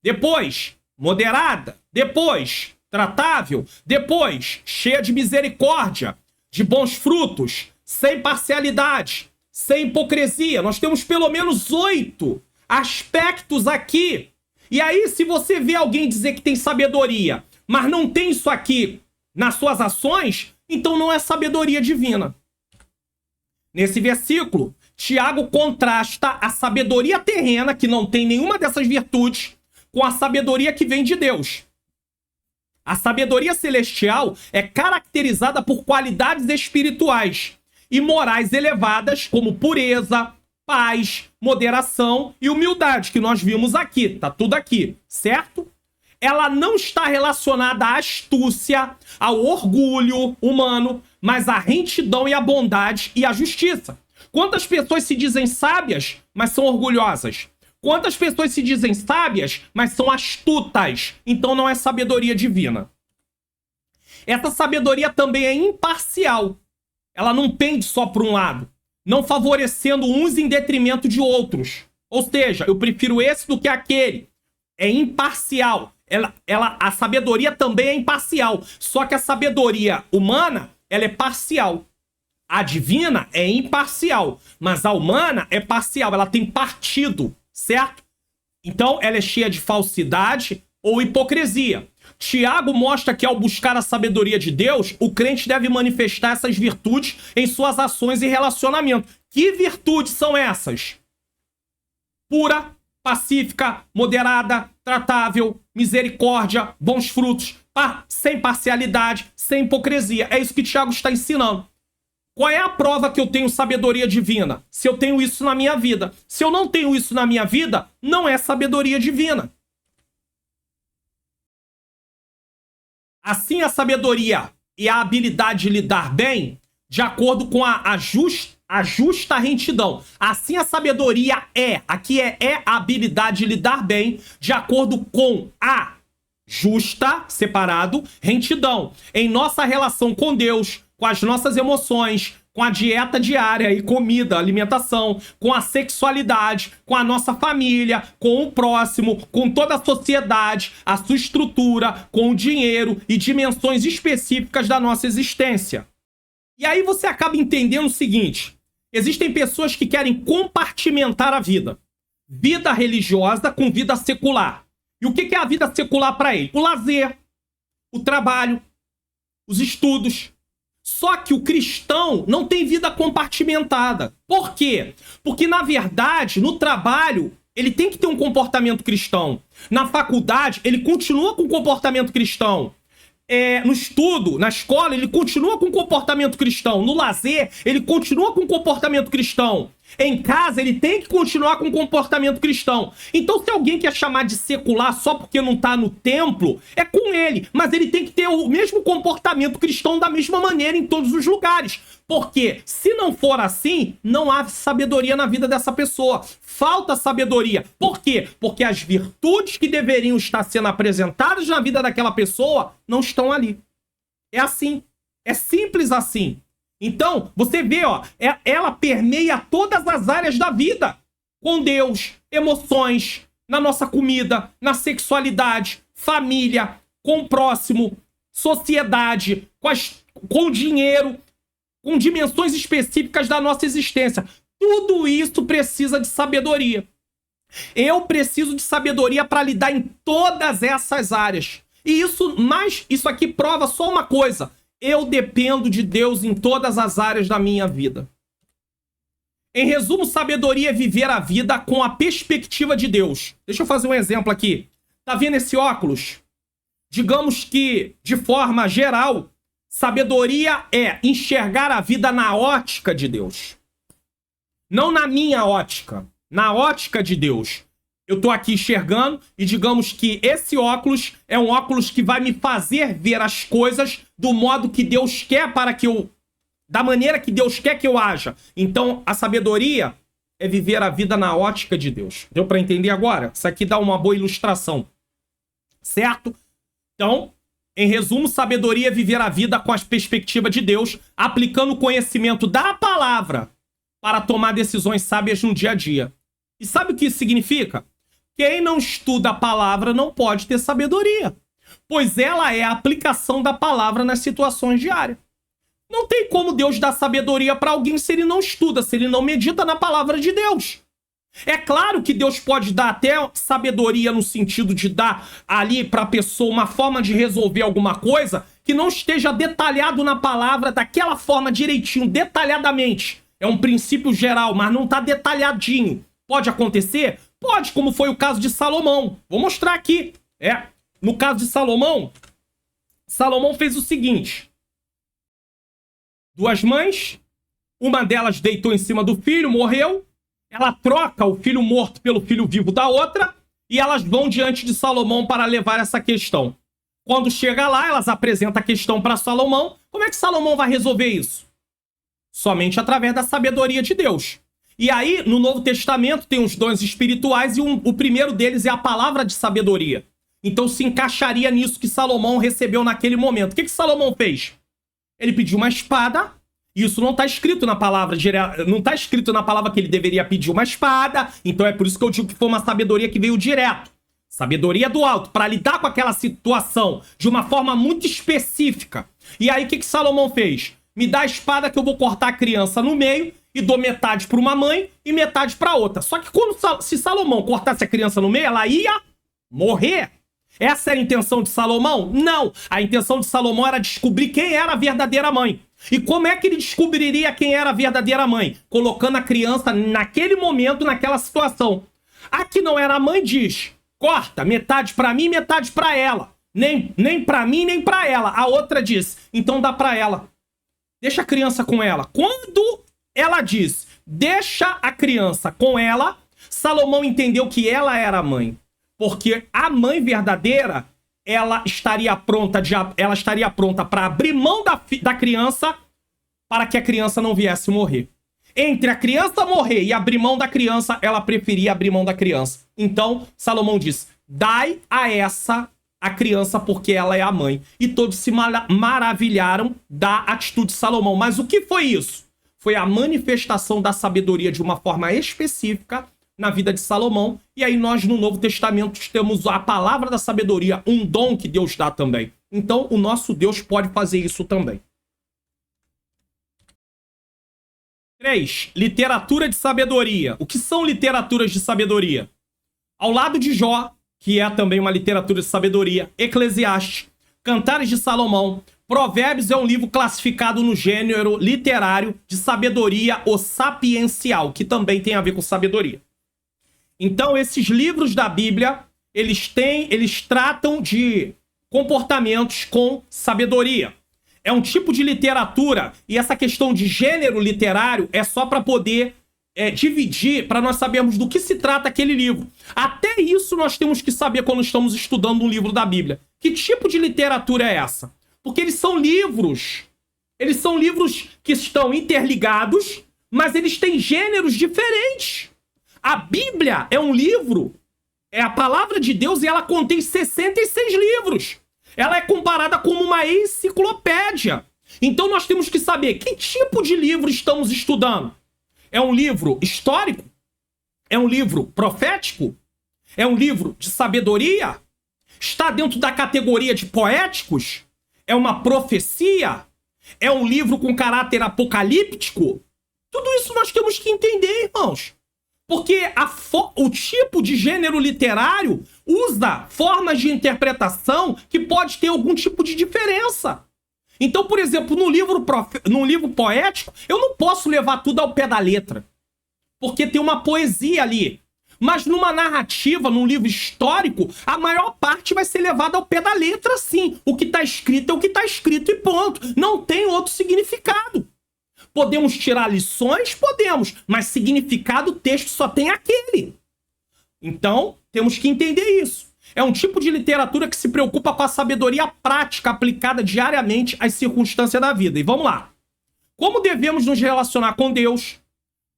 Depois, moderada. Depois, tratável. Depois, cheia de misericórdia, de bons frutos, sem parcialidade, sem hipocrisia. Nós temos pelo menos 8 aspectos aqui. E aí, se você vê alguém dizer que tem sabedoria, mas não tem isso aqui nas suas ações, então não é sabedoria divina. Nesse versículo, Tiago contrasta a sabedoria terrena, que não tem nenhuma dessas virtudes, com a sabedoria que vem de Deus. A sabedoria celestial é caracterizada por qualidades espirituais e morais elevadas, como pureza, paz, moderação e humildade, que nós vimos aqui. Tá tudo aqui, certo? Ela não está relacionada à astúcia, ao orgulho humano, mas à retidão e à bondade e à justiça. Quantas pessoas se dizem sábias, mas são orgulhosas? Quantas pessoas se dizem sábias, mas são astutas? Então não é sabedoria divina. Essa sabedoria também é imparcial. Ela não pende só para um lado, não favorecendo uns em detrimento de outros. Ou seja, eu prefiro esse do que aquele. É imparcial. A sabedoria também é imparcial. Só que a sabedoria humana, ela é parcial. A divina é imparcial, mas a humana é parcial, ela tem partido, certo? Então, ela é cheia de falsidade ou hipocrisia. Tiago mostra que ao buscar a sabedoria de Deus, o crente deve manifestar essas virtudes em suas ações e relacionamento. Que virtudes são essas? Pura, pacífica, moderada, tratável, misericórdia, bons frutos, sem parcialidade, sem hipocrisia. É isso que Tiago está ensinando. Qual é a prova que eu tenho sabedoria divina? Se eu tenho isso na minha vida. Se eu não tenho isso na minha vida, não é sabedoria divina. Assim, a sabedoria e a habilidade de lidar bem, de acordo com a justa retidão. Assim, a sabedoria aqui é a habilidade de lidar bem, de acordo com a justa, separado, retidão. Em nossa relação com Deus, com as nossas emoções, com a dieta diária e comida, alimentação, com a sexualidade, com a nossa família, com o próximo, com toda a sociedade, a sua estrutura, com o dinheiro e dimensões específicas da nossa existência. E aí você acaba entendendo o seguinte: existem pessoas que querem compartimentar a vida. Vida religiosa com vida secular. E o que é a vida secular para ele? O lazer, o trabalho, os estudos. Só que o cristão não tem vida compartimentada. Por quê? Porque, na verdade, no trabalho, ele tem que ter um comportamento cristão. Na faculdade, ele continua com comportamento cristão. No estudo, na escola, ele continua com comportamento cristão. No lazer, ele continua com comportamento cristão. Em casa, ele tem que continuar com comportamento cristão. Então, se alguém quer chamar de secular só porque não está no templo, é com ele. Mas ele tem que ter o mesmo comportamento cristão da mesma maneira em todos os lugares. Porque, se não for assim, não há sabedoria na vida dessa pessoa. Falta sabedoria. Por quê? Porque as virtudes que deveriam estar sendo apresentadas na vida daquela pessoa não estão ali. É assim. É simples assim. Então, você vê, ela permeia todas as áreas da vida. Com Deus, emoções, na nossa comida, na sexualidade, família, com o próximo, sociedade, com dinheiro, com dimensões específicas da nossa existência. Tudo isso precisa de sabedoria. Eu preciso de sabedoria para lidar em todas essas áreas. E isso aqui prova só uma coisa: eu dependo de Deus em todas as áreas da minha vida. Em resumo, sabedoria é viver a vida com a perspectiva de Deus. Deixa eu fazer um exemplo aqui. Tá vendo esse óculos? Digamos que, de forma geral, sabedoria é enxergar a vida na ótica de Deus. Não na minha ótica, na ótica de Deus. Eu tô aqui enxergando e digamos que esse óculos é um óculos que vai me fazer ver as coisas do modo que Deus quer da maneira que Deus quer que eu haja. Então, a sabedoria é viver a vida na ótica de Deus. Deu para entender agora? Isso aqui dá uma boa ilustração. Certo? Então, em resumo, sabedoria é viver a vida com a perspectiva de Deus, aplicando o conhecimento da palavra para tomar decisões sábias no dia a dia. E sabe o que isso significa? Quem não estuda a palavra não pode ter sabedoria, pois ela é a aplicação da palavra nas situações diárias. Não tem como Deus dar sabedoria para alguém se ele não estuda, se ele não medita na palavra de Deus. É claro que Deus pode dar até sabedoria no sentido de dar ali para a pessoa uma forma de resolver alguma coisa que não esteja detalhado na palavra daquela forma direitinho, detalhadamente. É um princípio geral, mas não está detalhadinho. Pode acontecer? Pode, como foi o caso de Salomão. Vou mostrar aqui. No caso de Salomão, Salomão fez o seguinte. 2 mães, uma delas deitou em cima do filho, morreu. Ela troca o filho morto pelo filho vivo da outra e elas vão diante de Salomão para levar essa questão. Quando chega lá, elas apresentam a questão para Salomão. Como é que Salomão vai resolver isso? Somente através da sabedoria de Deus. E aí, no Novo Testamento, tem os dons espirituais e o primeiro deles é a palavra de sabedoria. Então se encaixaria nisso que Salomão recebeu naquele momento. O que Salomão fez? Ele pediu uma espada. Isso não está escrito na palavra, não está escrito na palavra que ele deveria pedir uma espada. Então é por isso que eu digo que foi uma sabedoria que veio direto. Sabedoria do alto, para lidar com aquela situação de uma forma muito específica. E aí o que Salomão fez? Me dá a espada que eu vou cortar a criança no meio e dou metade para uma mãe e metade para outra. Só que se Salomão cortasse a criança no meio, ela ia morrer. Essa era a intenção de Salomão? Não. A intenção de Salomão era descobrir quem era a verdadeira mãe. E como é que ele descobriria quem era a verdadeira mãe? Colocando a criança naquele momento, naquela situação. A que não era a mãe diz, corta, metade pra mim, metade pra ela. Nem pra mim, nem pra ela. A outra diz, então dá pra ela. Deixa a criança com ela. Quando ela diz, deixa a criança com ela, Salomão entendeu que ela era a mãe. Porque a mãe verdadeira, ela estaria pronta para abrir mão da criança para que a criança não viesse morrer. Entre a criança morrer e abrir mão da criança, ela preferia abrir mão da criança. Então, Salomão diz, dai a essa a criança porque ela é a mãe. E todos se maravilharam da atitude de Salomão. Mas o que foi isso? Foi a manifestação da sabedoria de uma forma específica na vida de Salomão. E aí nós no Novo Testamento temos a palavra da sabedoria, um dom que Deus dá também. Então o nosso Deus pode fazer isso também. 3. Literatura de sabedoria. O que são literaturas de sabedoria? Ao lado de Jó, que é também uma literatura de sabedoria, Eclesiastes, Cantares de Salomão, Provérbios é um livro classificado no gênero literário de sabedoria ou sapiencial, que também tem a ver com sabedoria. Então, esses livros da Bíblia, eles tratam de comportamentos com sabedoria. É um tipo de literatura, e essa questão de gênero literário é só para poder dividir, para nós sabermos do que se trata aquele livro. Até isso nós temos que saber quando estamos estudando um livro da Bíblia. Que tipo de literatura é essa? Porque eles são livros que estão interligados, mas eles têm gêneros diferentes. A Bíblia é um livro, é a palavra de Deus e ela contém 66 livros. Ela é comparada como uma enciclopédia. Então nós temos que saber que tipo de livro estamos estudando. É um livro histórico? É um livro profético? É um livro de sabedoria? Está dentro da categoria de poéticos? É uma profecia? É um livro com caráter apocalíptico? Tudo isso nós temos que entender, irmãos. Porque o tipo de gênero literário usa formas de interpretação que pode ter algum tipo de diferença. Então, por exemplo, num livro poético, eu não posso levar tudo ao pé da letra. Porque tem uma poesia ali. Mas numa narrativa, num livro histórico, a maior parte vai ser levada ao pé da letra, sim. O que está escrito é o que está escrito e ponto. Não tem outro significado. Podemos tirar lições? Podemos. Mas significado, o texto só tem aquele. Então, temos que entender isso. É um tipo de literatura que se preocupa com a sabedoria prática aplicada diariamente às circunstâncias da vida. E vamos lá. Como devemos nos relacionar com Deus?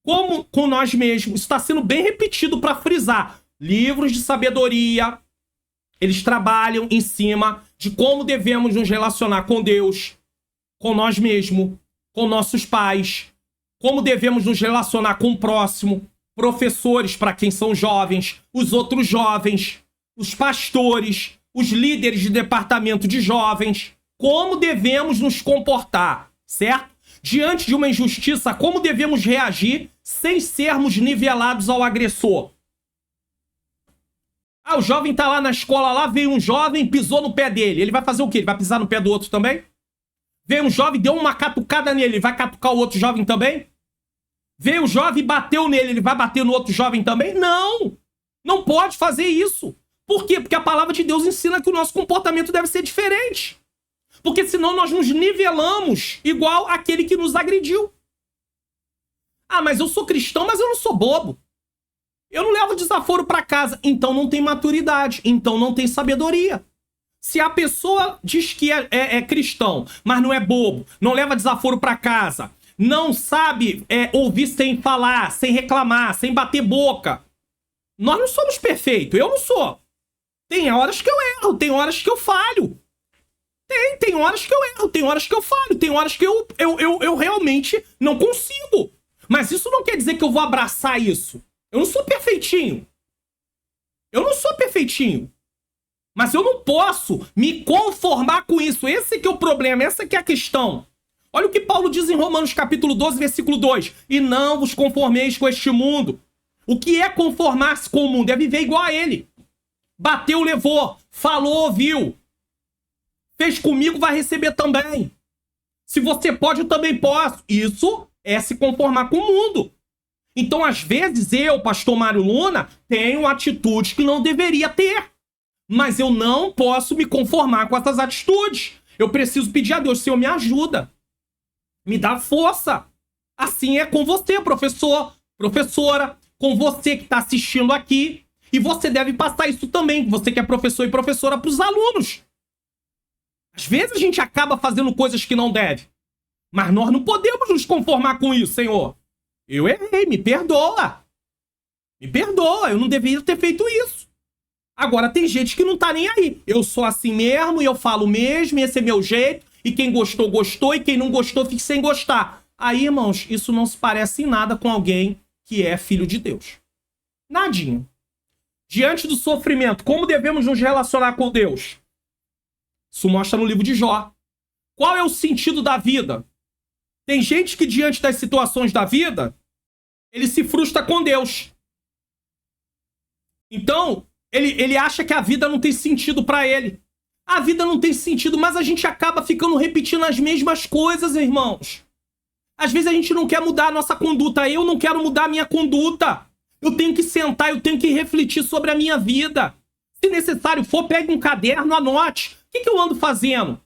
Como com nós mesmos? Isso está sendo bem repetido para frisar. Livros de sabedoria, eles trabalham em cima de como devemos nos relacionar com Deus, com nós mesmos, com nossos pais, como devemos nos relacionar com o próximo, professores para quem são jovens, os outros jovens, os pastores, os líderes de departamento de jovens, como devemos nos comportar, certo? Diante de uma injustiça, como devemos reagir sem sermos nivelados ao agressor? Ah, o jovem tá lá na escola, lá veio um jovem, pisou no pé dele. Ele vai fazer o quê? Ele vai pisar no pé do outro também? Veio um jovem, deu uma catucada nele, ele vai catucar o outro jovem também? Veio o jovem e bateu nele, ele vai bater no outro jovem também? Não! Não pode fazer isso. Por quê? Porque a palavra de Deus ensina que o nosso comportamento deve ser diferente. Porque senão nós nos nivelamos igual aquele que nos agrediu. Ah, mas eu sou cristão, mas eu não sou bobo. Eu não levo desaforo para casa. Então não tem maturidade. Então não tem sabedoria. Se a pessoa diz que é cristão, mas não é bobo, não leva desaforo para casa, não sabe ouvir sem falar, sem reclamar, sem bater boca. Nós não somos perfeitos. Eu não sou. Tem horas que eu erro, tem horas que eu falho. Tem horas que eu erro, tem horas que eu falho, tem horas que eu realmente não consigo. Mas isso não quer dizer que eu vou abraçar isso. Eu não sou perfeitinho. Eu não sou perfeitinho. Mas eu não posso me conformar com isso. Esse que é o problema, essa que é a questão. Olha o que Paulo diz em Romanos capítulo 12, versículo 2. E não vos conformeis com este mundo. O que é conformar-se com o mundo? É viver igual a ele. Bateu, levou. Falou, ouviu. Fez comigo, vai receber também. Se você pode, eu também posso. Isso é se conformar com o mundo. Então, às vezes, eu, pastor Mário Luna, tenho atitudes que não deveria ter. Mas eu não posso me conformar com essas atitudes. Eu preciso pedir a Deus, Senhor, me ajuda. Me dá força. Assim é com você, professor, professora, com você que está assistindo aqui. E você deve passar isso também, você que é professor e professora, para os alunos. Às vezes a gente acaba fazendo coisas que não deve. Mas nós não podemos nos conformar com isso, Senhor. Eu errei, me perdoa. Me perdoa, eu não deveria ter feito isso. Agora tem gente que não tá nem aí. Eu sou assim mesmo, e eu falo mesmo, e esse é meu jeito. E quem gostou, gostou, e quem não gostou, fique sem gostar. Aí, irmãos, isso não se parece em nada com alguém que é filho de Deus. Nadinha. Diante do sofrimento, como devemos nos relacionar com Deus? Isso mostra no livro de Jó. Qual é o sentido da vida? Tem gente que, diante das situações da vida, ele se frustra com Deus. Então, ele acha que a vida não tem sentido para ele. A vida não tem sentido, mas a gente acaba ficando repetindo as mesmas coisas, irmãos. Às vezes a gente não quer mudar a nossa conduta. Eu não quero mudar a minha conduta. Eu tenho que sentar, eu tenho que refletir sobre a minha vida. Se necessário for, pegue um caderno, anote. O que eu ando fazendo? O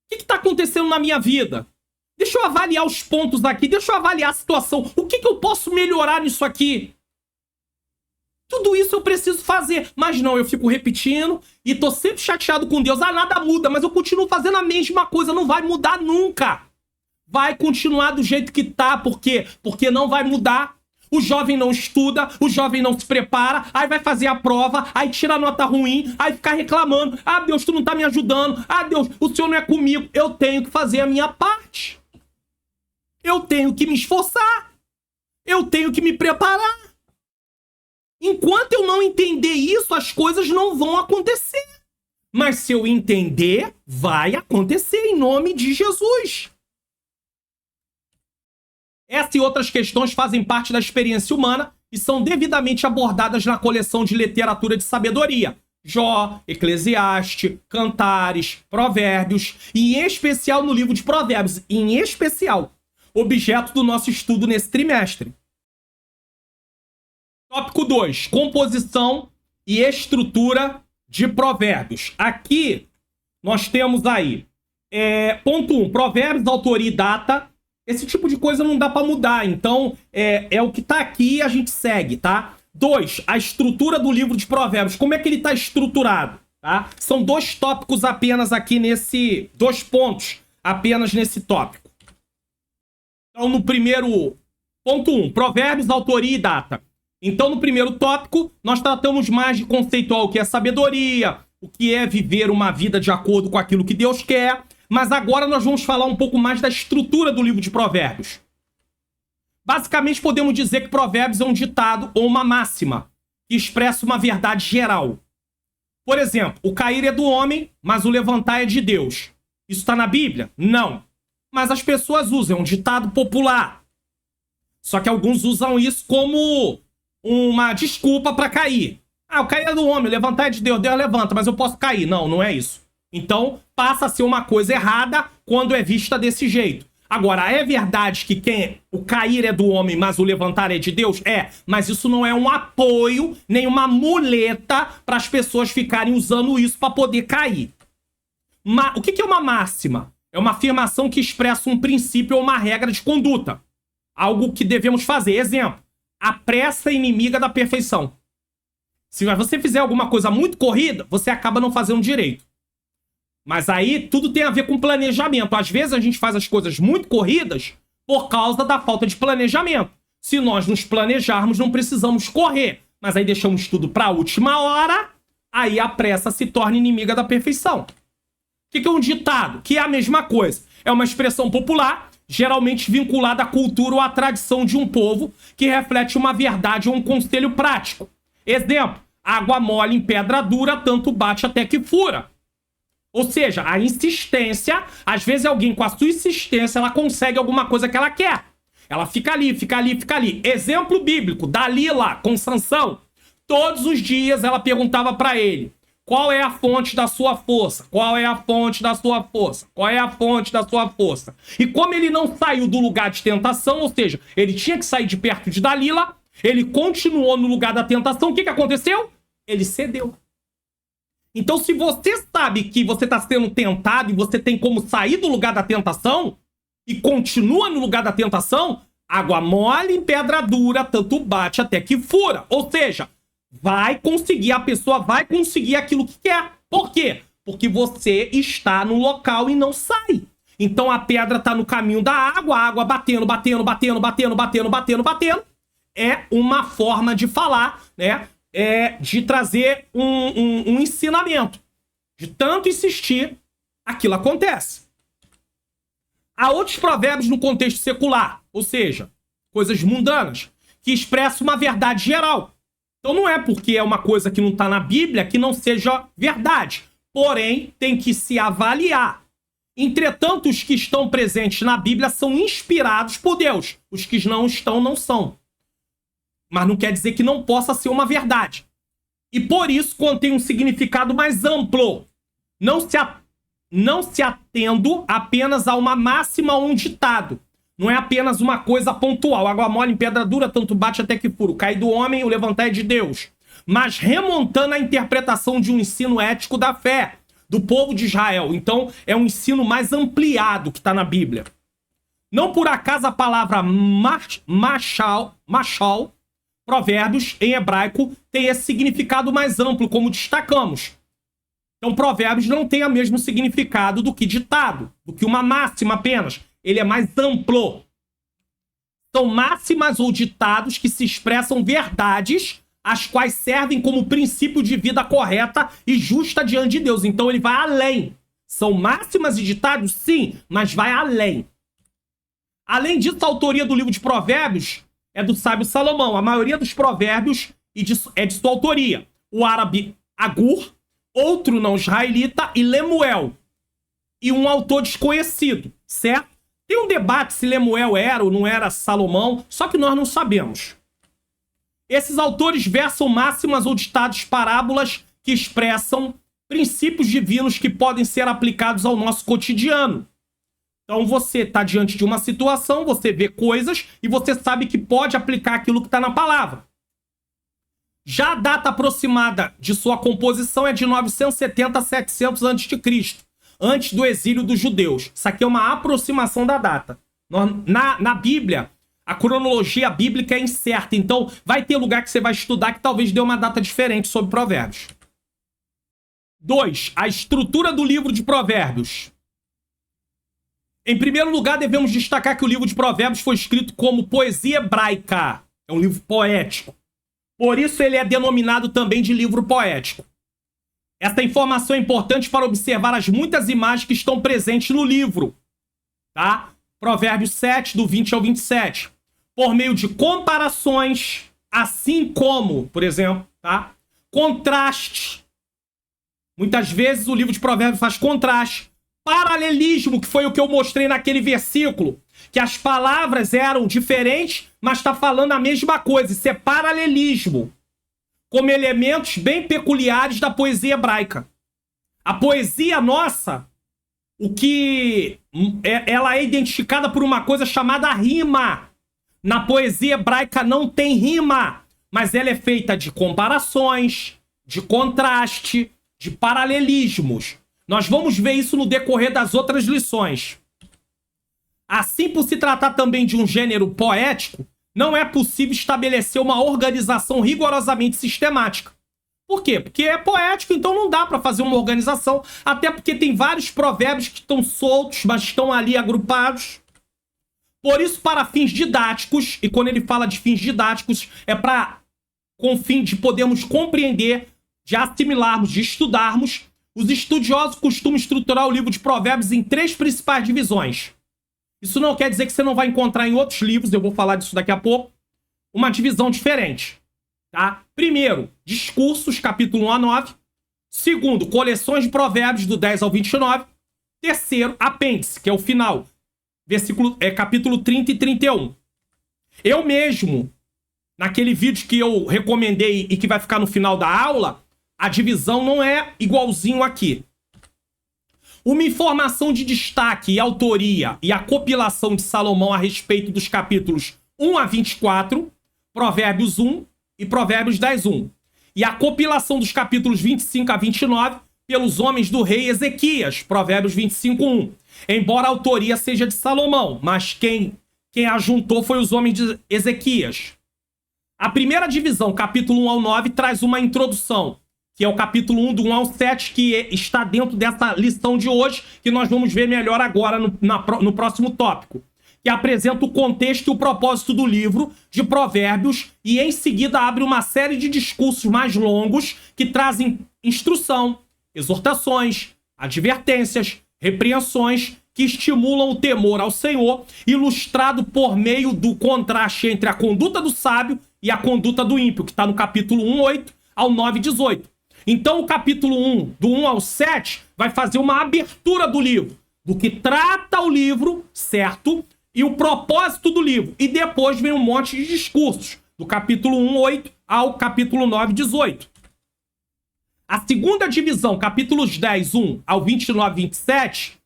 que está acontecendo na minha vida? Deixa eu avaliar os pontos aqui, deixa eu avaliar a situação. O que eu posso melhorar nisso aqui? Tudo isso eu preciso fazer. Mas não, eu fico repetindo e tô sempre chateado com Deus. Ah, nada muda, mas eu continuo fazendo a mesma coisa. Não vai mudar nunca. Vai continuar do jeito que tá. Por quê? Porque não vai mudar. O jovem não estuda, o jovem não se prepara, aí vai fazer a prova, aí tira a nota ruim, aí fica reclamando. Ah, Deus, tu não tá me ajudando. Ah, Deus, o Senhor não é comigo. Eu tenho que fazer a minha parte. Eu tenho que me esforçar. Eu tenho que me preparar. Enquanto eu não entender isso, as coisas não vão acontecer. Mas se eu entender, vai acontecer em nome de Jesus. Essa e outras questões fazem parte da experiência humana e são devidamente abordadas na coleção de literatura de sabedoria. Jó, Eclesiastes, Cantares, Provérbios e em especial no livro de Provérbios, em especial, objeto do nosso estudo nesse trimestre. Tópico 2. Composição e estrutura de provérbios. Aqui nós temos aí, ponto 1, provérbios, autoria e data. Esse tipo de coisa não dá para mudar, então é o que tá aqui e a gente segue, tá? 2, a estrutura do livro de provérbios. Como é que ele tá estruturado, tá? São 2 tópicos apenas aqui nesse... 2 pontos apenas nesse tópico. Então, no primeiro... Ponto 1, provérbios, autoria e data. Então, no primeiro tópico, nós tratamos mais de conceitual, o que é sabedoria, o que é viver uma vida de acordo com aquilo que Deus quer. Mas agora nós vamos falar um pouco mais da estrutura do livro de Provérbios. Basicamente, podemos dizer que Provérbios é um ditado ou uma máxima que expressa uma verdade geral. Por exemplo, o cair é do homem, mas o levantar é de Deus. Isso está na Bíblia? Não. Mas as pessoas usam, é um ditado popular. Só que alguns usam isso como uma desculpa para cair. Ah, o cair é do homem, o levantar é de Deus. Deus levanta, mas eu posso cair. Não, não é isso. Então, passa a ser uma coisa errada quando é vista desse jeito. Agora, é verdade que o cair é do homem, mas o levantar é de Deus? É, mas isso não é um apoio, nem uma muleta para as pessoas ficarem usando isso para poder cair. O que é uma máxima? É uma afirmação que expressa um princípio ou uma regra de conduta. Algo que devemos fazer. Exemplo, a pressa é inimiga da perfeição. Se você fizer alguma coisa muito corrida, você acaba não fazendo direito. Mas aí tudo tem a ver com planejamento. Às vezes a gente faz as coisas muito corridas por causa da falta de planejamento. Se nós nos planejarmos, não precisamos correr. Mas aí deixamos tudo para a última hora, aí a pressa se torna inimiga da perfeição. O que é um ditado? Que é a mesma coisa. É uma expressão popular, geralmente vinculada à cultura ou à tradição de um povo, que reflete uma verdade ou um conselho prático. Exemplo, água mole em pedra dura, tanto bate até que fura. Ou seja, a insistência, às vezes alguém com a sua insistência, ela consegue alguma coisa que ela quer. Ela fica ali, fica ali, fica ali. Exemplo bíblico, Dalila com Sansão. Todos os dias ela perguntava para ele: qual é a fonte da sua força? Qual é a fonte da sua força? Qual é a fonte da sua força? E como ele não saiu do lugar de tentação, ou seja, ele tinha que sair de perto de Dalila, ele continuou no lugar da tentação. O que aconteceu? Ele cedeu. Então, se você sabe que você está sendo tentado e você tem como sair do lugar da tentação e continua no lugar da tentação, água mole em pedra dura, tanto bate até que fura. Ou seja, a pessoa vai conseguir aquilo que quer. Por quê? Porque você está no local e não sai. Então a pedra está no caminho da água, a água batendo, batendo, batendo, batendo, batendo, batendo, batendo. É uma forma de falar, né? De trazer um ensinamento. De tanto insistir, aquilo acontece. Há outros provérbios no contexto secular, ou seja, coisas mundanas, que expressam uma verdade geral. Então não é porque é uma coisa que não está na Bíblia que não seja verdade. Porém, tem que se avaliar. Entretanto, os que estão presentes na Bíblia são inspirados por Deus. Os que não estão, não são. Mas não quer dizer que não possa ser uma verdade. E por isso contém um significado mais amplo. Não se atendo apenas a uma máxima ou um ditado. Não é apenas uma coisa pontual. Água mole em pedra dura, tanto bate até que fura. O cair do homem, o levantar é de Deus. Mas remontando a interpretação de um ensino ético da fé do povo de Israel. Então, é um ensino mais ampliado que está na Bíblia. Não por acaso a palavra mashal, provérbios, em hebraico, tem esse significado mais amplo, como destacamos. Então, provérbios não tem o mesmo significado do que ditado, do que uma máxima apenas. Ele é mais amplo. São máximas ou ditados que se expressam verdades, as quais servem como princípio de vida correta e justa diante de Deus. Então, ele vai além. São máximas e ditados, sim, mas vai além. Além disso, a autoria do livro de Provérbios é do sábio Salomão. A maioria dos provérbios é de sua autoria. O árabe Agur, outro não israelita, e Lemuel. E um autor desconhecido, certo? Tem um debate se Lemuel era ou não era Salomão, só que nós não sabemos. Esses autores versam máximas ou ditados, parábolas que expressam princípios divinos que podem ser aplicados ao nosso cotidiano. Então você está diante de uma situação, você vê coisas e você sabe que pode aplicar aquilo que está na palavra. Já a data aproximada de sua composição é de 970 a 700 a.C., antes do exílio dos judeus. Isso aqui é uma aproximação da data. Na Bíblia, a cronologia bíblica é incerta, então vai ter lugar que você vai estudar que talvez dê uma data diferente sobre Provérbios. 2. A estrutura do livro de Provérbios. Em primeiro lugar, devemos destacar que o livro de Provérbios foi escrito como poesia hebraica. É um livro poético. Por isso ele é denominado também de livro poético. Essa informação é importante para observar as muitas imagens que estão presentes no livro. Tá? Provérbios 7, do 20 ao 27. Por meio de comparações, assim como, por exemplo, tá? Contraste. Muitas vezes o livro de Provérbios faz contraste. Paralelismo, que foi o que eu mostrei naquele versículo, que as palavras eram diferentes, mas está falando a mesma coisa. Isso é paralelismo, como elementos bem peculiares da poesia hebraica. A poesia nossa, ela é identificada por uma coisa chamada rima. Na poesia hebraica não tem rima, mas ela é feita de comparações, de contraste, de paralelismos. Nós vamos ver isso no decorrer das outras lições. Assim, por se tratar também de um gênero poético, não é possível estabelecer uma organização rigorosamente sistemática. Por quê? Porque é poético, então não dá para fazer uma organização, até porque tem vários provérbios que estão soltos, mas estão ali agrupados. Por isso, para fins didáticos, e quando ele fala de fins didáticos, é com o fim de podermos compreender, de assimilarmos, de estudarmos, os estudiosos costumam estruturar o livro de Provérbios em 3 principais divisões. Isso não quer dizer que você não vai encontrar em outros livros, eu vou falar disso daqui a pouco, uma divisão diferente. Tá? Primeiro, discursos, capítulo 1 a 9. Segundo, coleções de provérbios do 10 ao 29. Terceiro, apêndice, que é o final. Capítulo 30 e 31. Eu mesmo, naquele vídeo que eu recomendei e que vai ficar no final da aula, a divisão não é igualzinho aqui. Uma informação de destaque e autoria e a compilação de Salomão a respeito dos capítulos 1 a 24, Provérbios 1 e Provérbios 10:1. E a compilação dos capítulos 25 a 29 pelos homens do rei Ezequias, Provérbios 25:1. Embora a autoria seja de Salomão, mas quem a juntou foi os homens de Ezequias. A primeira divisão, capítulo 1 ao 9, traz uma introdução, que é o capítulo 1, do 1 ao 7, que está dentro dessa lição de hoje, que nós vamos ver melhor agora no próximo tópico, que apresenta o contexto e o propósito do livro de Provérbios, e em seguida abre uma série de discursos mais longos que trazem instrução, exortações, advertências, repreensões, que estimulam o temor ao Senhor, ilustrado por meio do contraste entre a conduta do sábio e a conduta do ímpio, que está no capítulo 1:8 ao 9:18. Então o capítulo 1, do 1 ao 7, vai fazer uma abertura do livro, do que trata o livro, certo? E o propósito do livro. E depois vem um monte de discursos, do capítulo 1:8 ao capítulo 9:18. A segunda divisão, capítulos 10:1 ao 29:27,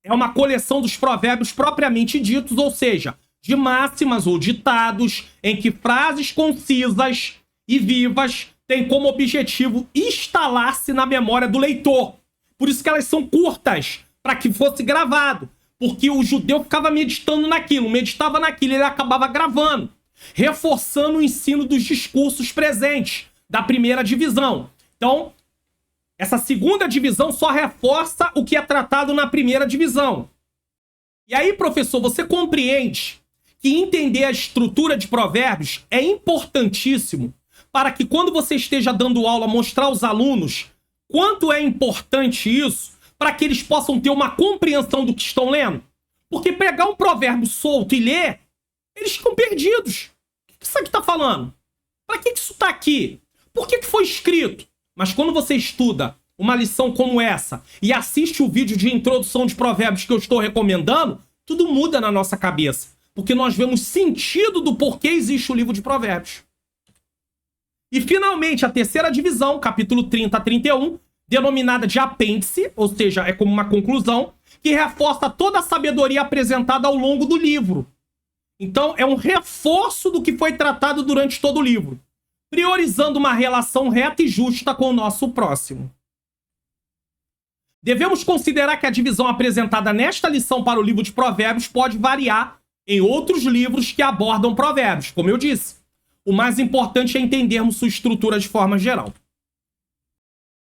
é uma coleção dos provérbios propriamente ditos, ou seja, de máximas ou ditados, em que frases concisas e vivas têm como objetivo instalar-se na memória do leitor. Por isso que elas são curtas, para que fosse gravado. Porque o judeu ficava meditando naquilo, meditava naquilo, ele acabava gravando, reforçando o ensino dos discursos presentes da primeira divisão. Então, essa segunda divisão só reforça o que é tratado na primeira divisão. E aí, professor, você compreende que entender a estrutura de provérbios é importantíssimo para que quando você esteja dando aula, mostrar aos alunos quanto é importante isso para que eles possam ter uma compreensão do que estão lendo? Porque pegar um provérbio solto e ler, eles ficam perdidos. O que isso aqui está falando? Para que isso está aqui? Por que foi escrito? Mas quando você estuda uma lição como essa e assiste o vídeo de introdução de provérbios que eu estou recomendando, tudo muda na nossa cabeça. Porque nós vemos sentido do porquê existe o livro de provérbios. E finalmente a terceira divisão, capítulo 30 a 31, denominada de apêndice, ou seja, é como uma conclusão, que reforça toda a sabedoria apresentada ao longo do livro. Então é um reforço do que foi tratado durante todo o livro, priorizando uma relação reta e justa com o nosso próximo. Devemos considerar que a divisão apresentada nesta lição para o livro de Provérbios pode variar em outros livros que abordam provérbios, como eu disse. O mais importante é entendermos sua estrutura de forma geral.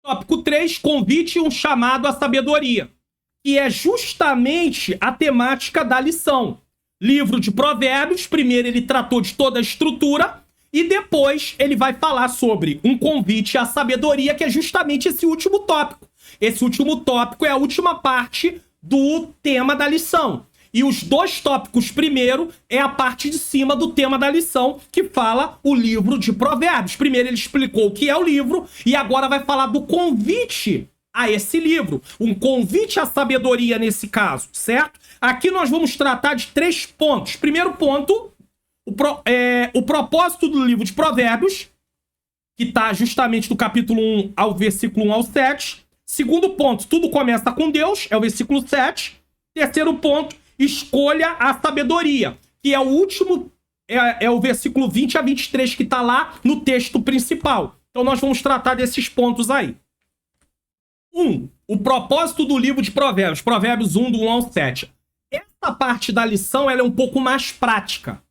Tópico 3, convite e um chamado à sabedoria, que é justamente a temática da lição. Livro de Provérbios, primeiro ele tratou de toda a estrutura, e depois ele vai falar sobre um convite à sabedoria, que é justamente esse último tópico. Esse último tópico é a última parte do tema da lição. E os dois tópicos primeiro é a parte de cima do tema da lição, que fala o livro de Provérbios. Primeiro ele explicou o que é o livro e agora vai falar do convite a esse livro. Um convite à sabedoria nesse caso, certo? Aqui nós vamos tratar de 3 pontos. Primeiro ponto, o propósito do livro de Provérbios, que está justamente do capítulo 1 ao versículo 1 ao 7. Segundo ponto, tudo começa com Deus, é o versículo 7. Terceiro ponto, escolha a sabedoria, que é o último, é o versículo 20 a 23 que está lá no texto principal. Então nós vamos tratar desses pontos aí. 1. O propósito do livro de Provérbios, Provérbios 1, do 1 ao 7. Essa parte da lição ela é um pouco mais prática.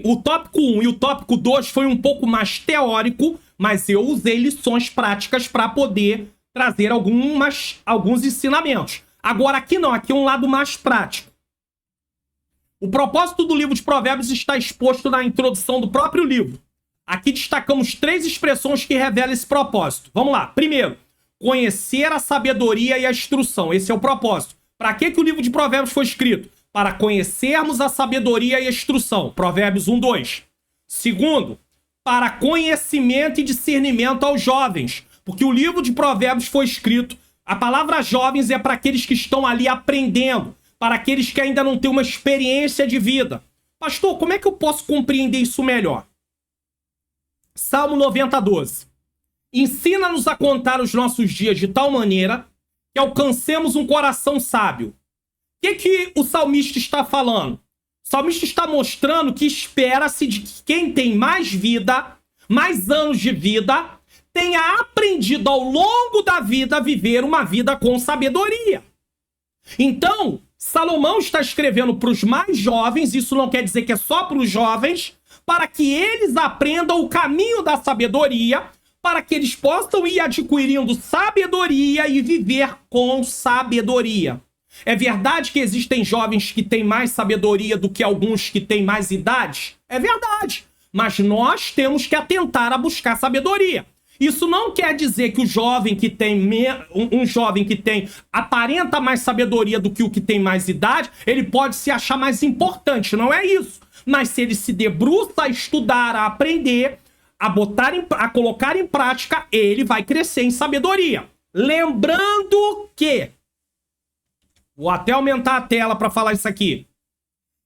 O tópico 1 e o tópico 2 foi um pouco mais teórico, mas eu usei lições práticas para poder trazer alguns ensinamentos. Agora aqui não, aqui é um lado mais prático. O propósito do livro de Provérbios está exposto na introdução do próprio livro. Aqui destacamos 3 expressões que revelam esse propósito. Vamos lá. Primeiro, conhecer a sabedoria e a instrução. Esse é o propósito. Para que o livro de Provérbios foi escrito? Para conhecermos a sabedoria e a instrução. Provérbios 1:2. Segundo, para conhecimento e discernimento aos jovens. Porque o livro de Provérbios foi escrito, a palavra jovens é para aqueles que estão ali aprendendo, para aqueles que ainda não têm uma experiência de vida. Pastor, como é que eu posso compreender isso melhor? Salmo 90, 12. Ensina-nos a contar os nossos dias de tal maneira que alcancemos um coração sábio. O que o salmista está falando? O salmista está mostrando que espera-se de que quem tem mais vida, mais anos de vida, tenha aprendido ao longo da vida a viver uma vida com sabedoria. Então, Salomão está escrevendo para os mais jovens, isso não quer dizer que é só para os jovens, para que eles aprendam o caminho da sabedoria, para que eles possam ir adquirindo sabedoria e viver com sabedoria. É verdade que existem jovens que têm mais sabedoria do que alguns que têm mais idade? É verdade. Mas nós temos que atentar a buscar sabedoria. Isso não quer dizer que o jovem que tem um jovem que tem aparenta mais sabedoria do que o que tem mais idade, ele pode se achar mais importante, não é isso. Mas se ele se debruça a estudar, a aprender, a colocar em prática, ele vai crescer em sabedoria. Lembrando que, vou até aumentar a tela para falar isso aqui,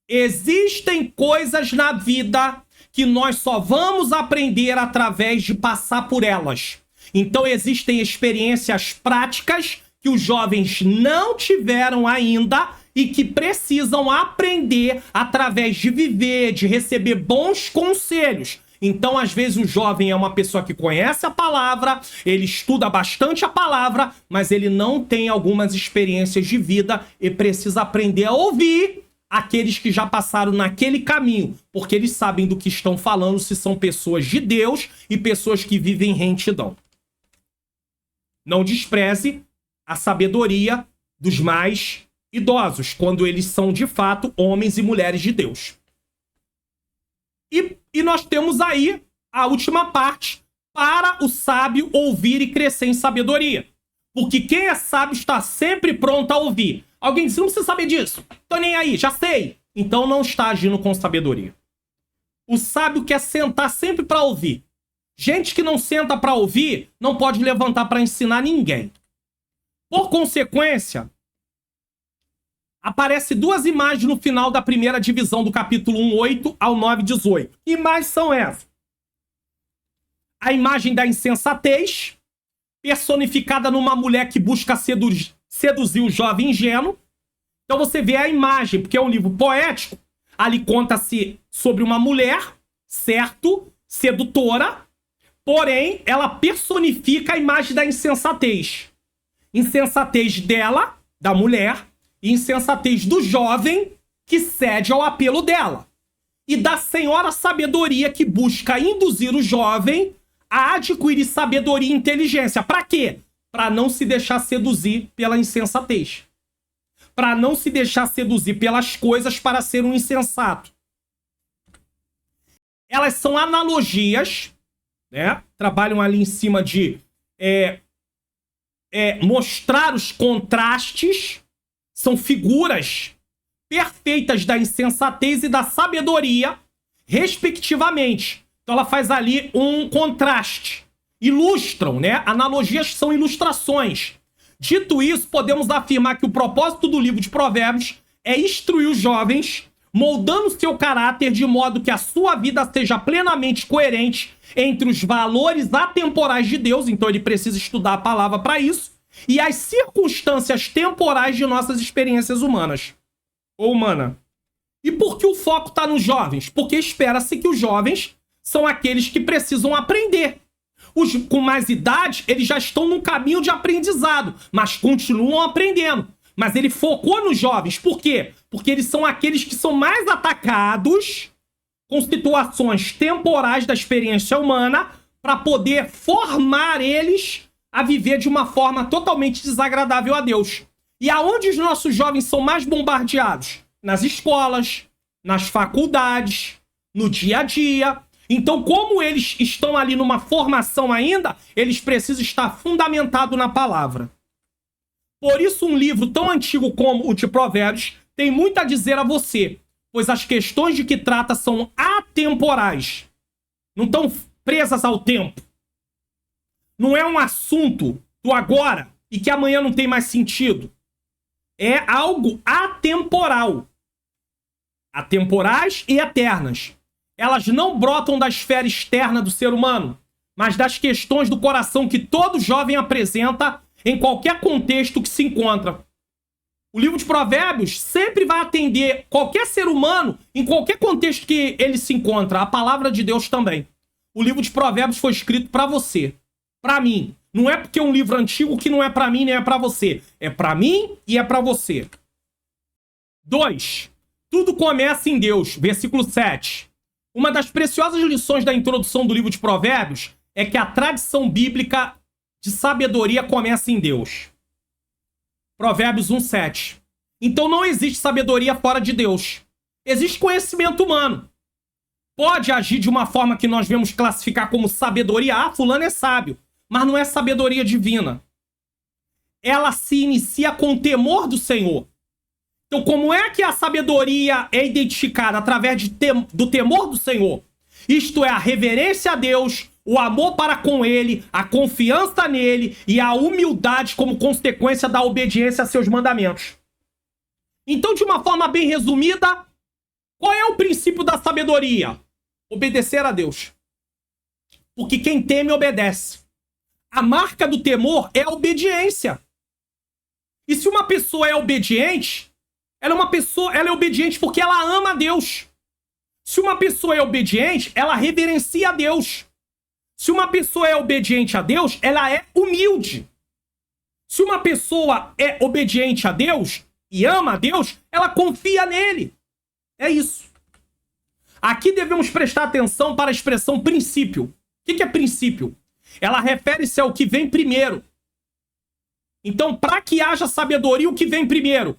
existem coisas na vida que nós só vamos aprender através de passar por elas. Então existem experiências práticas que os jovens não tiveram ainda e que precisam aprender através de viver, de receber bons conselhos. Então, às vezes, o jovem é uma pessoa que conhece a palavra, ele estuda bastante a palavra, mas ele não tem algumas experiências de vida e precisa aprender a ouvir aqueles que já passaram naquele caminho, porque eles sabem do que estão falando, se são pessoas de Deus e pessoas que vivem em retidão. Não despreze a sabedoria dos mais idosos, quando eles são, de fato, homens e mulheres de Deus. E nós temos aí a última parte, para o sábio ouvir e crescer em sabedoria. Porque quem é sábio está sempre pronto a ouvir. Alguém disse, não precisa saber disso. Tô nem aí, já sei. Então não está agindo com sabedoria. O sábio quer sentar sempre para ouvir. Gente que não senta para ouvir, não pode levantar para ensinar ninguém. Por consequência, aparece duas imagens no final da primeira divisão do capítulo 1, 8 ao 9, 18. Que imagens são essas? A imagem da insensatez, personificada numa mulher que busca seduzir o jovem ingênuo. Então você vê a imagem, porque é um livro poético. Ali conta-se sobre uma mulher, certo? Sedutora. Porém, ela personifica a imagem da insensatez. Insensatez dela, da mulher, e insensatez do jovem que cede ao apelo dela. E da senhora sabedoria que busca induzir o jovem a adquirir sabedoria e inteligência. Para quê? Para não se deixar seduzir pela insensatez. Para não se deixar seduzir pelas coisas para ser um insensato. Elas são analogias, né? Trabalham ali em cima de mostrar os contrastes. São figuras perfeitas da insensatez e da sabedoria, respectivamente. Então ela faz ali um contraste. Ilustram, né? Analogias são ilustrações. Dito isso, podemos afirmar que o propósito do livro de Provérbios é instruir os jovens, moldando seu caráter de modo que a sua vida seja plenamente coerente entre os valores atemporais de Deus, então ele precisa estudar a palavra para isso, e as circunstâncias temporais de nossas experiências humanas. Ou humana. E por que o foco está nos jovens? Porque espera-se que os jovens são aqueles que precisam aprender. Os com mais idade, eles já estão num caminho de aprendizado, mas continuam aprendendo. Mas ele focou nos jovens. Por quê? Porque eles são aqueles que são mais atacados com situações temporais da experiência humana para poder formar eles a viver de uma forma totalmente desagradável a Deus. E aonde os nossos jovens são mais bombardeados? Nas escolas, nas faculdades, no dia a dia. Então, como eles estão ali numa formação ainda, eles precisam estar fundamentados na palavra. Por isso, um livro tão antigo como o de Provérbios tem muito a dizer a você, pois as questões de que trata são atemporais. Não estão presas ao tempo. Não é um assunto do agora e que amanhã não tem mais sentido. É algo atemporal. Atemporais e eternas. Elas não brotam da esfera externa do ser humano, mas das questões do coração que todo jovem apresenta em qualquer contexto que se encontra. O livro de Provérbios sempre vai atender qualquer ser humano em qualquer contexto que ele se encontra. A palavra de Deus também. O livro de Provérbios foi escrito para você, para mim. Não é porque é um livro antigo que não é para mim nem é para você. É para mim e é para você. 2. Tudo começa em Deus. Versículo 7. Uma das preciosas lições da introdução do livro de Provérbios é que a tradição bíblica de sabedoria começa em Deus. Provérbios 1:7. Então não existe sabedoria fora de Deus. Existe conhecimento humano. Pode agir de uma forma que nós vamos classificar como sabedoria. Ah, fulano é sábio. Mas não é sabedoria divina. Ela se inicia com o temor do Senhor. Então, como é que a sabedoria é identificada? Através do temor do Senhor. Isto é, a reverência a Deus, o amor para com Ele, a confiança nele e a humildade como consequência da obediência a seus mandamentos. Então, de uma forma bem resumida, qual é o princípio da sabedoria? Obedecer a Deus. Porque quem teme, obedece. A marca do temor é a obediência. E se uma pessoa é obediente, ela é obediente porque ela ama a Deus. Se uma pessoa é obediente, ela reverencia a Deus. Se uma pessoa é obediente a Deus, ela é humilde. Se uma pessoa é obediente a Deus e ama a Deus, ela confia nele. É isso. Aqui devemos prestar atenção para a expressão princípio. O que é princípio? Ela refere-se ao que vem primeiro. Então, para que haja sabedoria, o que vem primeiro?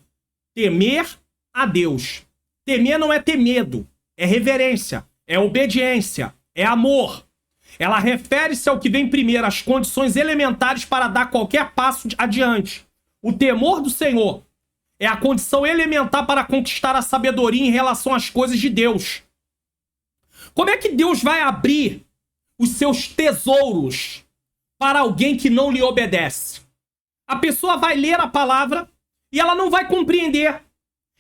Temer a Deus. Temer não é ter medo, é reverência, é obediência, é amor. Ela refere-se ao que vem primeiro, as condições elementares para dar qualquer passo adiante. O temor do Senhor é a condição elementar para conquistar a sabedoria em relação às coisas de Deus. Como é que Deus vai abrir os seus tesouros para alguém que não lhe obedece? A pessoa vai ler a palavra e ela não vai compreender.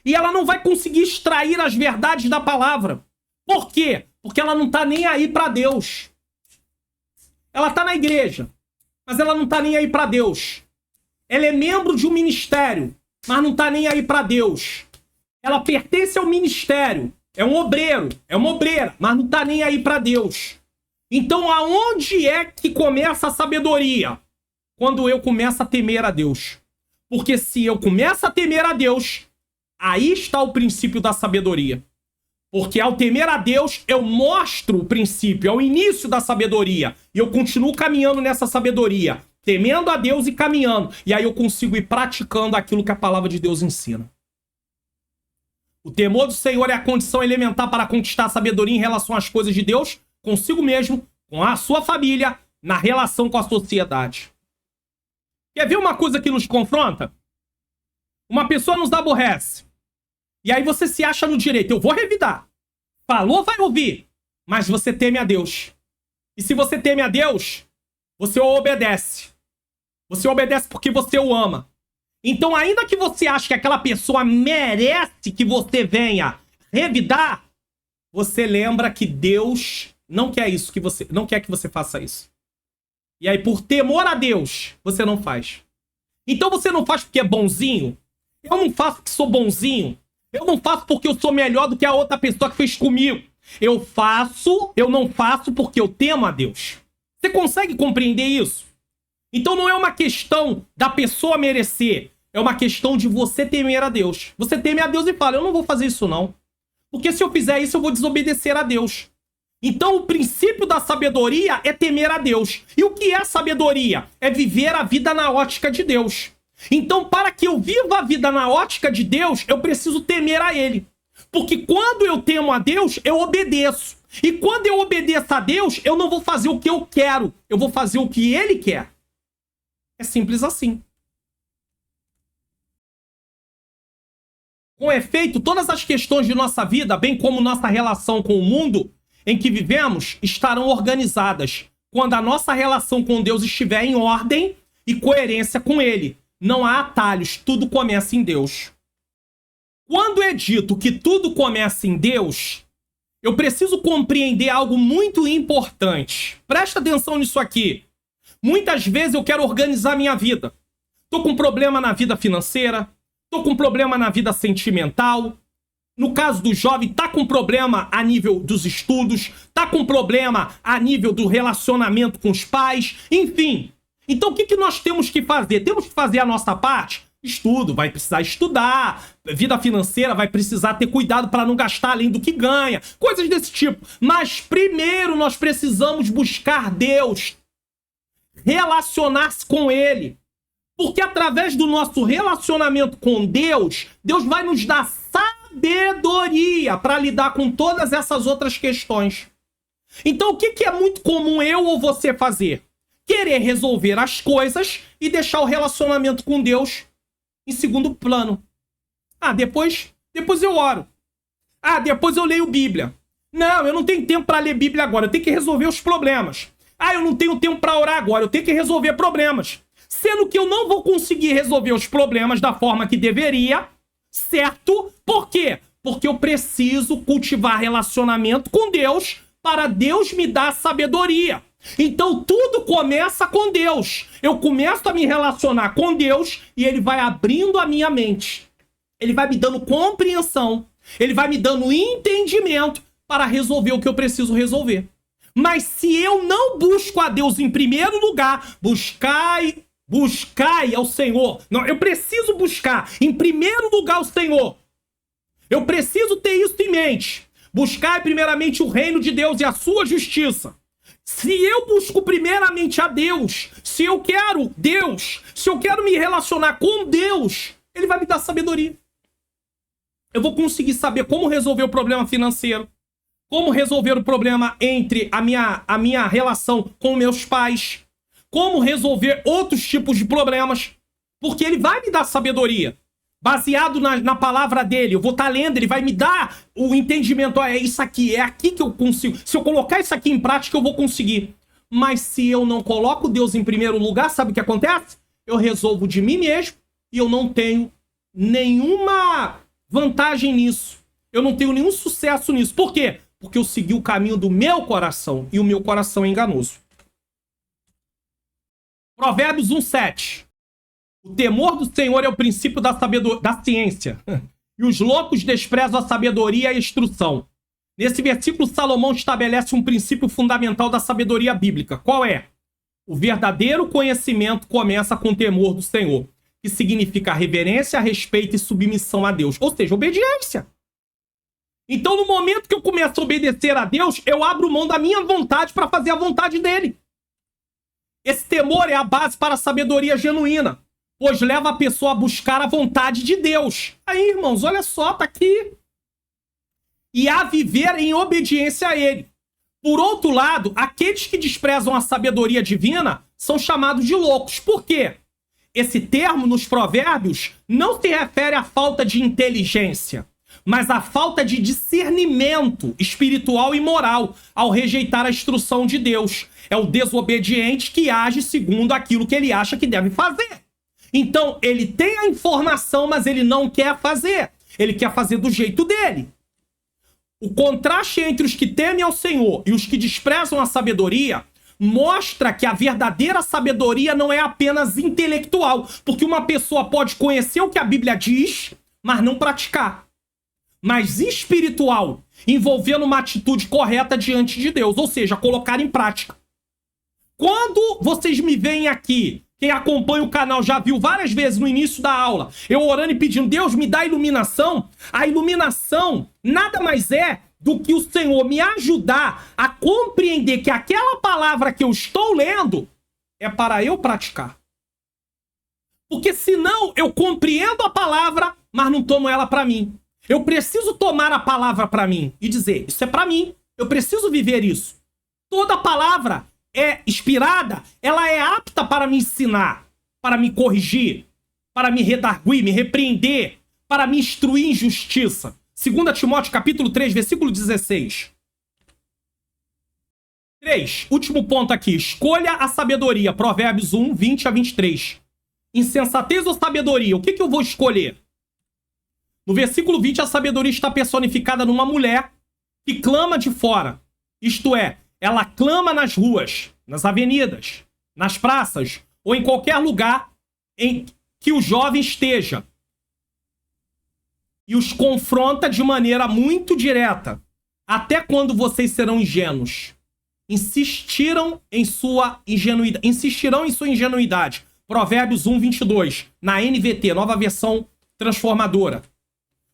E ela não vai conseguir extrair as verdades da palavra. Por quê? Porque ela não está nem aí para Deus. Ela está na igreja, mas ela não está nem aí para Deus. Ela é membro de um ministério, mas não está nem aí para Deus. Ela pertence ao ministério, é um obreiro, é uma obreira, mas não está nem aí para Deus. Então, aonde é que começa a sabedoria? Quando eu começo a temer a Deus. Porque se eu começo a temer a Deus, aí está o princípio da sabedoria. Porque ao temer a Deus, eu mostro o princípio, é o início da sabedoria. E eu continuo caminhando nessa sabedoria, temendo a Deus e caminhando. E aí eu consigo ir praticando aquilo que a palavra de Deus ensina. O temor do Senhor é a condição elementar para conquistar a sabedoria em relação às coisas de Deus, consigo mesmo, com a sua família, na relação com a sociedade. Quer ver uma coisa que nos confronta? Uma pessoa nos aborrece. E aí você se acha no direito. Eu vou revidar. Falou, vai ouvir. Mas você teme a Deus. E se você teme a Deus, você o obedece. Você obedece porque você o ama. Então, ainda que você ache que aquela pessoa merece que você venha revidar, você lembra que Deus não quer isso, não quer que você faça isso. E aí, por temor a Deus, você não faz. Então você não faz porque é bonzinho? Eu não faço porque sou bonzinho. Eu não faço porque eu sou melhor do que a outra pessoa que fez comigo. Eu não faço porque eu temo a Deus. Você consegue compreender isso? Então não é uma questão da pessoa merecer. É uma questão de você temer a Deus. Você teme a Deus e fala, eu não vou fazer isso não. Porque se eu fizer isso, eu vou desobedecer a Deus. Então, o princípio da sabedoria é temer a Deus. E o que é sabedoria? É viver a vida na ótica de Deus. Então, para que eu viva a vida na ótica de Deus, eu preciso temer a Ele. Porque quando eu temo a Deus, eu obedeço. E quando eu obedeço a Deus, eu não vou fazer o que eu quero. Eu vou fazer o que Ele quer. É simples assim. Com efeito, todas as questões de nossa vida, bem como nossa relação com o mundo em que vivemos, estarão organizadas quando a nossa relação com Deus estiver em ordem e coerência com Ele. Não há atalhos, tudo começa em Deus. Quando é dito que tudo começa em Deus, eu preciso compreender algo muito importante. Presta atenção nisso aqui. Muitas vezes eu quero organizar minha vida. Tô com problema na vida financeira, tô com problema na vida sentimental. No caso do jovem, tá com problema a nível dos estudos, tá com problema a nível do relacionamento com os pais, enfim. Então o que nós temos que fazer? Temos que fazer a nossa parte? Estudo, vai precisar estudar. Vida financeira, vai precisar ter cuidado para não gastar além do que ganha. Coisas desse tipo. Mas primeiro nós precisamos buscar Deus. Relacionar-se com Ele. Porque através do nosso relacionamento com Deus, Deus vai nos dar sabedoria para lidar com todas essas outras questões. Então o que é muito comum eu ou você fazer? Querer resolver as coisas e deixar o relacionamento com Deus em segundo plano. Depois eu oro. Depois eu leio Bíblia. Não, eu não tenho tempo para ler Bíblia agora, eu tenho que resolver os problemas. Eu não tenho tempo para orar agora, eu tenho que resolver problemas. Sendo que eu não vou conseguir resolver os problemas da forma que deveria, certo? Por quê? Porque eu preciso cultivar relacionamento com Deus para Deus me dar sabedoria. Então tudo começa com Deus. Eu começo a me relacionar com Deus e Ele vai abrindo a minha mente. Ele vai me dando compreensão. Ele vai me dando entendimento para resolver o que eu preciso resolver. Mas se eu não busco a Deus em primeiro lugar, buscai ao Senhor. Não, eu preciso buscar em primeiro lugar o Senhor. Eu preciso ter isso em mente. Buscai primeiramente o reino de Deus e a sua justiça. Se eu busco primeiramente a Deus, se eu quero Deus, se eu quero me relacionar com Deus, Ele vai me dar sabedoria. Eu vou conseguir saber como resolver o problema financeiro, como resolver o problema entre a minha relação com meus pais, como resolver outros tipos de problemas, porque Ele vai me dar sabedoria. Baseado na palavra dele, eu vou estar lendo, ele vai me dar o entendimento. É isso aqui, é aqui que eu consigo. Se eu colocar isso aqui em prática, eu vou conseguir. Mas se eu não coloco Deus em primeiro lugar, sabe o que acontece? Eu resolvo de mim mesmo e eu não tenho nenhuma vantagem nisso. Eu não tenho nenhum sucesso nisso. Por quê? Porque eu segui o caminho do meu coração e o meu coração é enganoso. Provérbios 1:7. O temor do Senhor é o princípio da ciência. E os loucos desprezam a sabedoria e a instrução. Nesse versículo, Salomão estabelece um princípio fundamental da sabedoria bíblica. Qual é? O verdadeiro conhecimento começa com o temor do Senhor, que significa reverência, respeito e submissão a Deus. Ou seja, obediência. Então, no momento que eu começo a obedecer a Deus, eu abro mão da minha vontade para fazer a vontade dele. Esse temor é a base para a sabedoria genuína, pois leva a pessoa a buscar a vontade de Deus. Aí, irmãos, olha só, tá aqui. E a viver em obediência a Ele. Por outro lado, aqueles que desprezam a sabedoria divina são chamados de loucos. Por quê? Esse termo, nos provérbios, não se refere à falta de inteligência, mas à falta de discernimento espiritual e moral ao rejeitar a instrução de Deus. É o desobediente que age segundo aquilo que ele acha que deve fazer. Então, ele tem a informação, mas ele não quer fazer. Ele quer fazer do jeito dele. O contraste entre os que temem ao Senhor e os que desprezam a sabedoria mostra que a verdadeira sabedoria não é apenas intelectual, porque uma pessoa pode conhecer o que a Bíblia diz, mas não praticar. Mas espiritual, envolvendo uma atitude correta diante de Deus, ou seja, colocar em prática. Quando vocês me veem aqui, quem acompanha o canal já viu várias vezes no início da aula, eu orando e pedindo, Deus me dá iluminação. A iluminação nada mais é do que o Senhor me ajudar a compreender que aquela palavra que eu estou lendo é para eu praticar. Porque senão eu compreendo a palavra, mas não tomo ela para mim. Eu preciso tomar a palavra para mim e dizer, isso é para mim, eu preciso viver isso. Toda palavra é inspirada, ela é apta para me ensinar, para me corrigir, para me redarguir, me repreender, para me instruir em justiça. 2 Timóteo capítulo 3, versículo 16. 3. Último ponto aqui. Escolha a sabedoria. Provérbios 1, 20 a 23. Insensatez ou sabedoria? O que eu vou escolher? No versículo 20, a sabedoria está personificada numa mulher que clama de fora. Isto é, ela clama nas ruas, nas avenidas, nas praças ou em qualquer lugar em que o jovem esteja. E os confronta de maneira muito direta. Até quando vocês serão ingênuos? Insistirão em sua ingenuidade. Provérbios 1, 22. Na NVT, nova versão transformadora.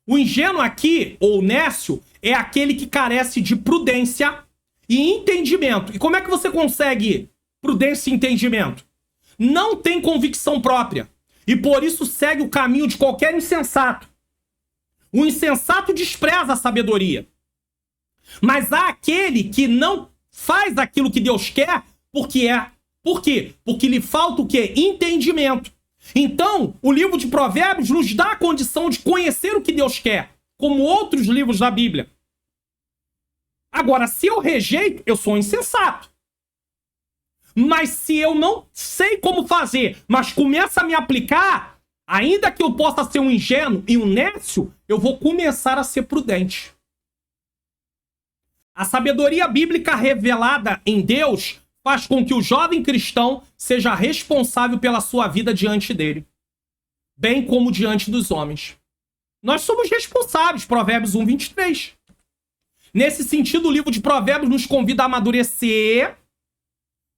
O ingênuo aqui, ou nécio, é aquele que carece de prudência e entendimento. E como é que você consegue prudência e entendimento? Não tem convicção própria. E por isso segue o caminho de qualquer insensato. O insensato despreza a sabedoria. Mas há aquele que não faz aquilo que Deus quer porque é. Por quê? Porque lhe falta o quê? Entendimento. Então, o livro de Provérbios nos dá a condição de conhecer o que Deus quer, como outros livros da Bíblia. Agora, se eu rejeito, eu sou insensato. Mas se eu não sei como fazer, mas começo a me aplicar, ainda que eu possa ser um ingênuo e um nécio, eu vou começar a ser prudente. A sabedoria bíblica revelada em Deus faz com que o jovem cristão seja responsável pela sua vida diante dele, bem como diante dos homens. Nós somos responsáveis, Provérbios 1, 23. Nesse sentido, o livro de Provérbios nos convida a amadurecer.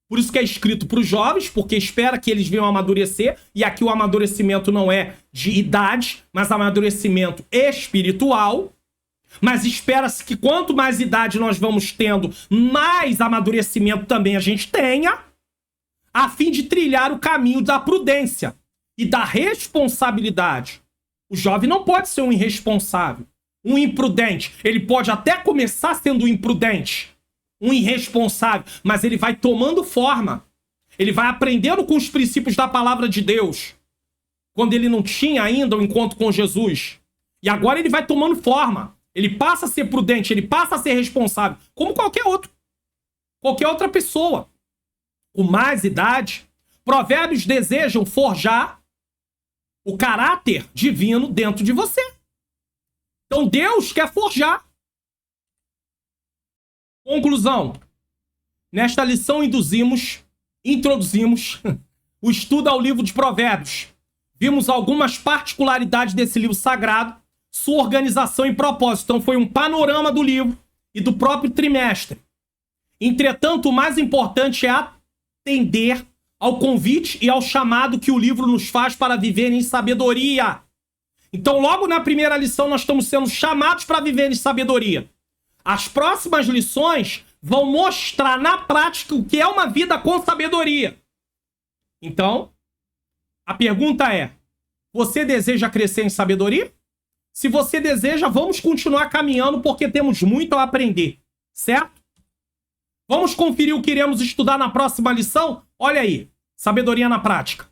Por isso que é escrito para os jovens, porque espera que eles venham amadurecer. E aqui o amadurecimento não é de idade, mas amadurecimento espiritual. Mas espera-se que quanto mais idade nós vamos tendo, mais amadurecimento também a gente tenha, a fim de trilhar o caminho da prudência e da responsabilidade. O jovem não pode ser um irresponsável, um imprudente. Ele pode até começar sendo um imprudente, um irresponsável, mas ele vai tomando forma. Ele vai aprendendo com os princípios da palavra de Deus, quando ele não tinha ainda um encontro com Jesus. E agora ele vai tomando forma. Ele passa a ser prudente, ele passa a ser responsável, como qualquer outro. Qualquer outra pessoa. Com mais idade, Provérbios desejam forjar o caráter divino dentro de você. Então Deus quer forjar. Conclusão. Nesta lição introduzimos o estudo ao livro de Provérbios. Vimos algumas particularidades desse livro sagrado, sua organização e propósito. Então foi um panorama do livro e do próprio trimestre. Entretanto, o mais importante é atender ao convite e ao chamado que o livro nos faz para viver em sabedoria. Então, logo na primeira lição, nós estamos sendo chamados para viver em sabedoria. As próximas lições vão mostrar na prática o que é uma vida com sabedoria. Então, a pergunta é: você deseja crescer em sabedoria? Se você deseja, vamos continuar caminhando porque temos muito a aprender, certo? Vamos conferir o que iremos estudar na próxima lição? Olha aí, sabedoria na prática.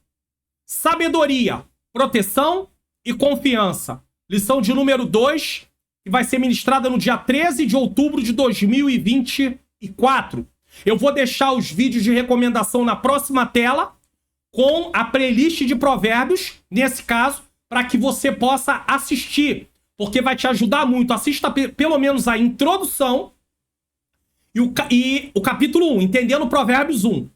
Sabedoria, proteção e confiança. Lição de número 2, que vai ser ministrada no dia 13 de outubro de 2024. Eu vou deixar os vídeos de recomendação na próxima tela, com a playlist de provérbios, nesse caso, para que você possa assistir, porque vai te ajudar muito. Assista pelo menos a introdução e o capítulo 1, entendendo Provérbios 1.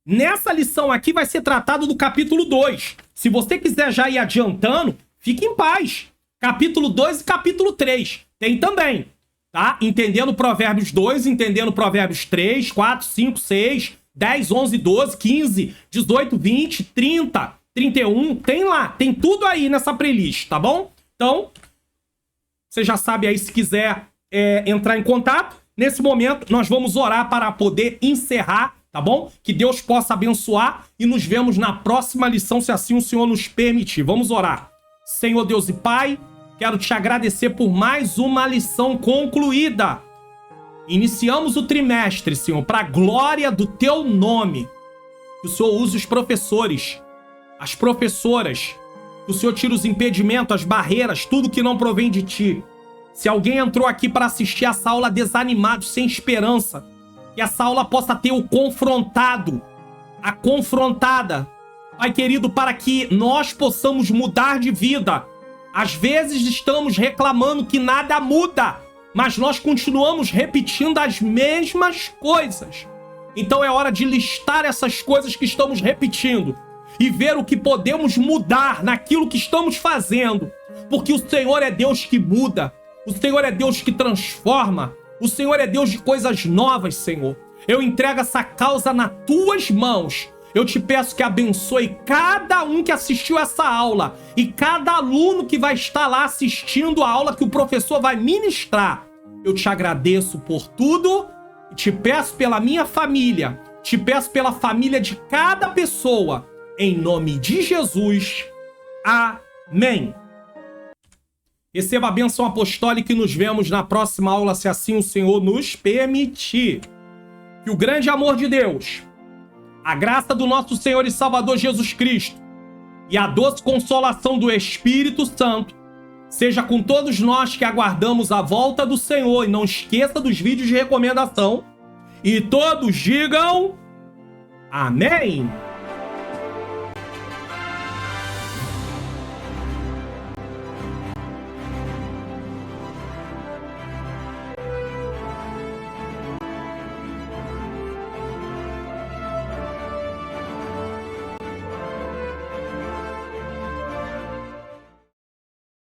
Nessa lição aqui vai ser tratado do capítulo 2. Se você quiser já ir adiantando, fique em paz. Capítulo 2 e capítulo 3. Tem também, tá? Entendendo Provérbios 2, entendendo Provérbios 3, 4, 5, 6, 10, 11, 12, 15, 18, 20, 30, 31. Tem lá, tem tudo aí nessa playlist, tá bom? Então, você já sabe aí se quiser entrar em contato. Nesse momento, nós vamos orar para poder encerrar, tá bom? Que Deus possa abençoar e nos vemos na próxima lição, se assim o Senhor nos permitir. Vamos orar. Senhor Deus e Pai, quero te agradecer por mais uma lição concluída. Iniciamos o trimestre, Senhor, para a glória do Teu nome. Que o Senhor use os professores, as professoras, que o Senhor tire os impedimentos, as barreiras, tudo que não provém de Ti. Se alguém entrou aqui para assistir essa aula desanimado, sem esperança, Que essa aula possa ter o confrontado, a confrontada, Pai querido, para que nós possamos mudar de vida. Às vezes estamos reclamando que nada muda, mas nós continuamos repetindo as mesmas coisas. Então é hora de listar essas coisas que estamos repetindo e ver o que podemos mudar naquilo que estamos fazendo. Porque o Senhor é Deus que muda, o Senhor é Deus que transforma, o Senhor é Deus de coisas novas, Senhor. Eu entrego essa causa nas tuas mãos. Eu te peço que abençoe cada um que assistiu essa aula e cada aluno que vai estar lá assistindo a aula que o professor vai ministrar. Eu te agradeço por tudo e te peço pela minha família, te peço pela família de cada pessoa. Em nome de Jesus. Amém. Receba a bênção apostólica e nos vemos na próxima aula, se assim o Senhor nos permitir. Que o grande amor de Deus, a graça do nosso Senhor e Salvador Jesus Cristo e a doce consolação do Espírito Santo seja com todos nós que aguardamos a volta do Senhor. E não esqueça dos vídeos de recomendação. E todos digam amém.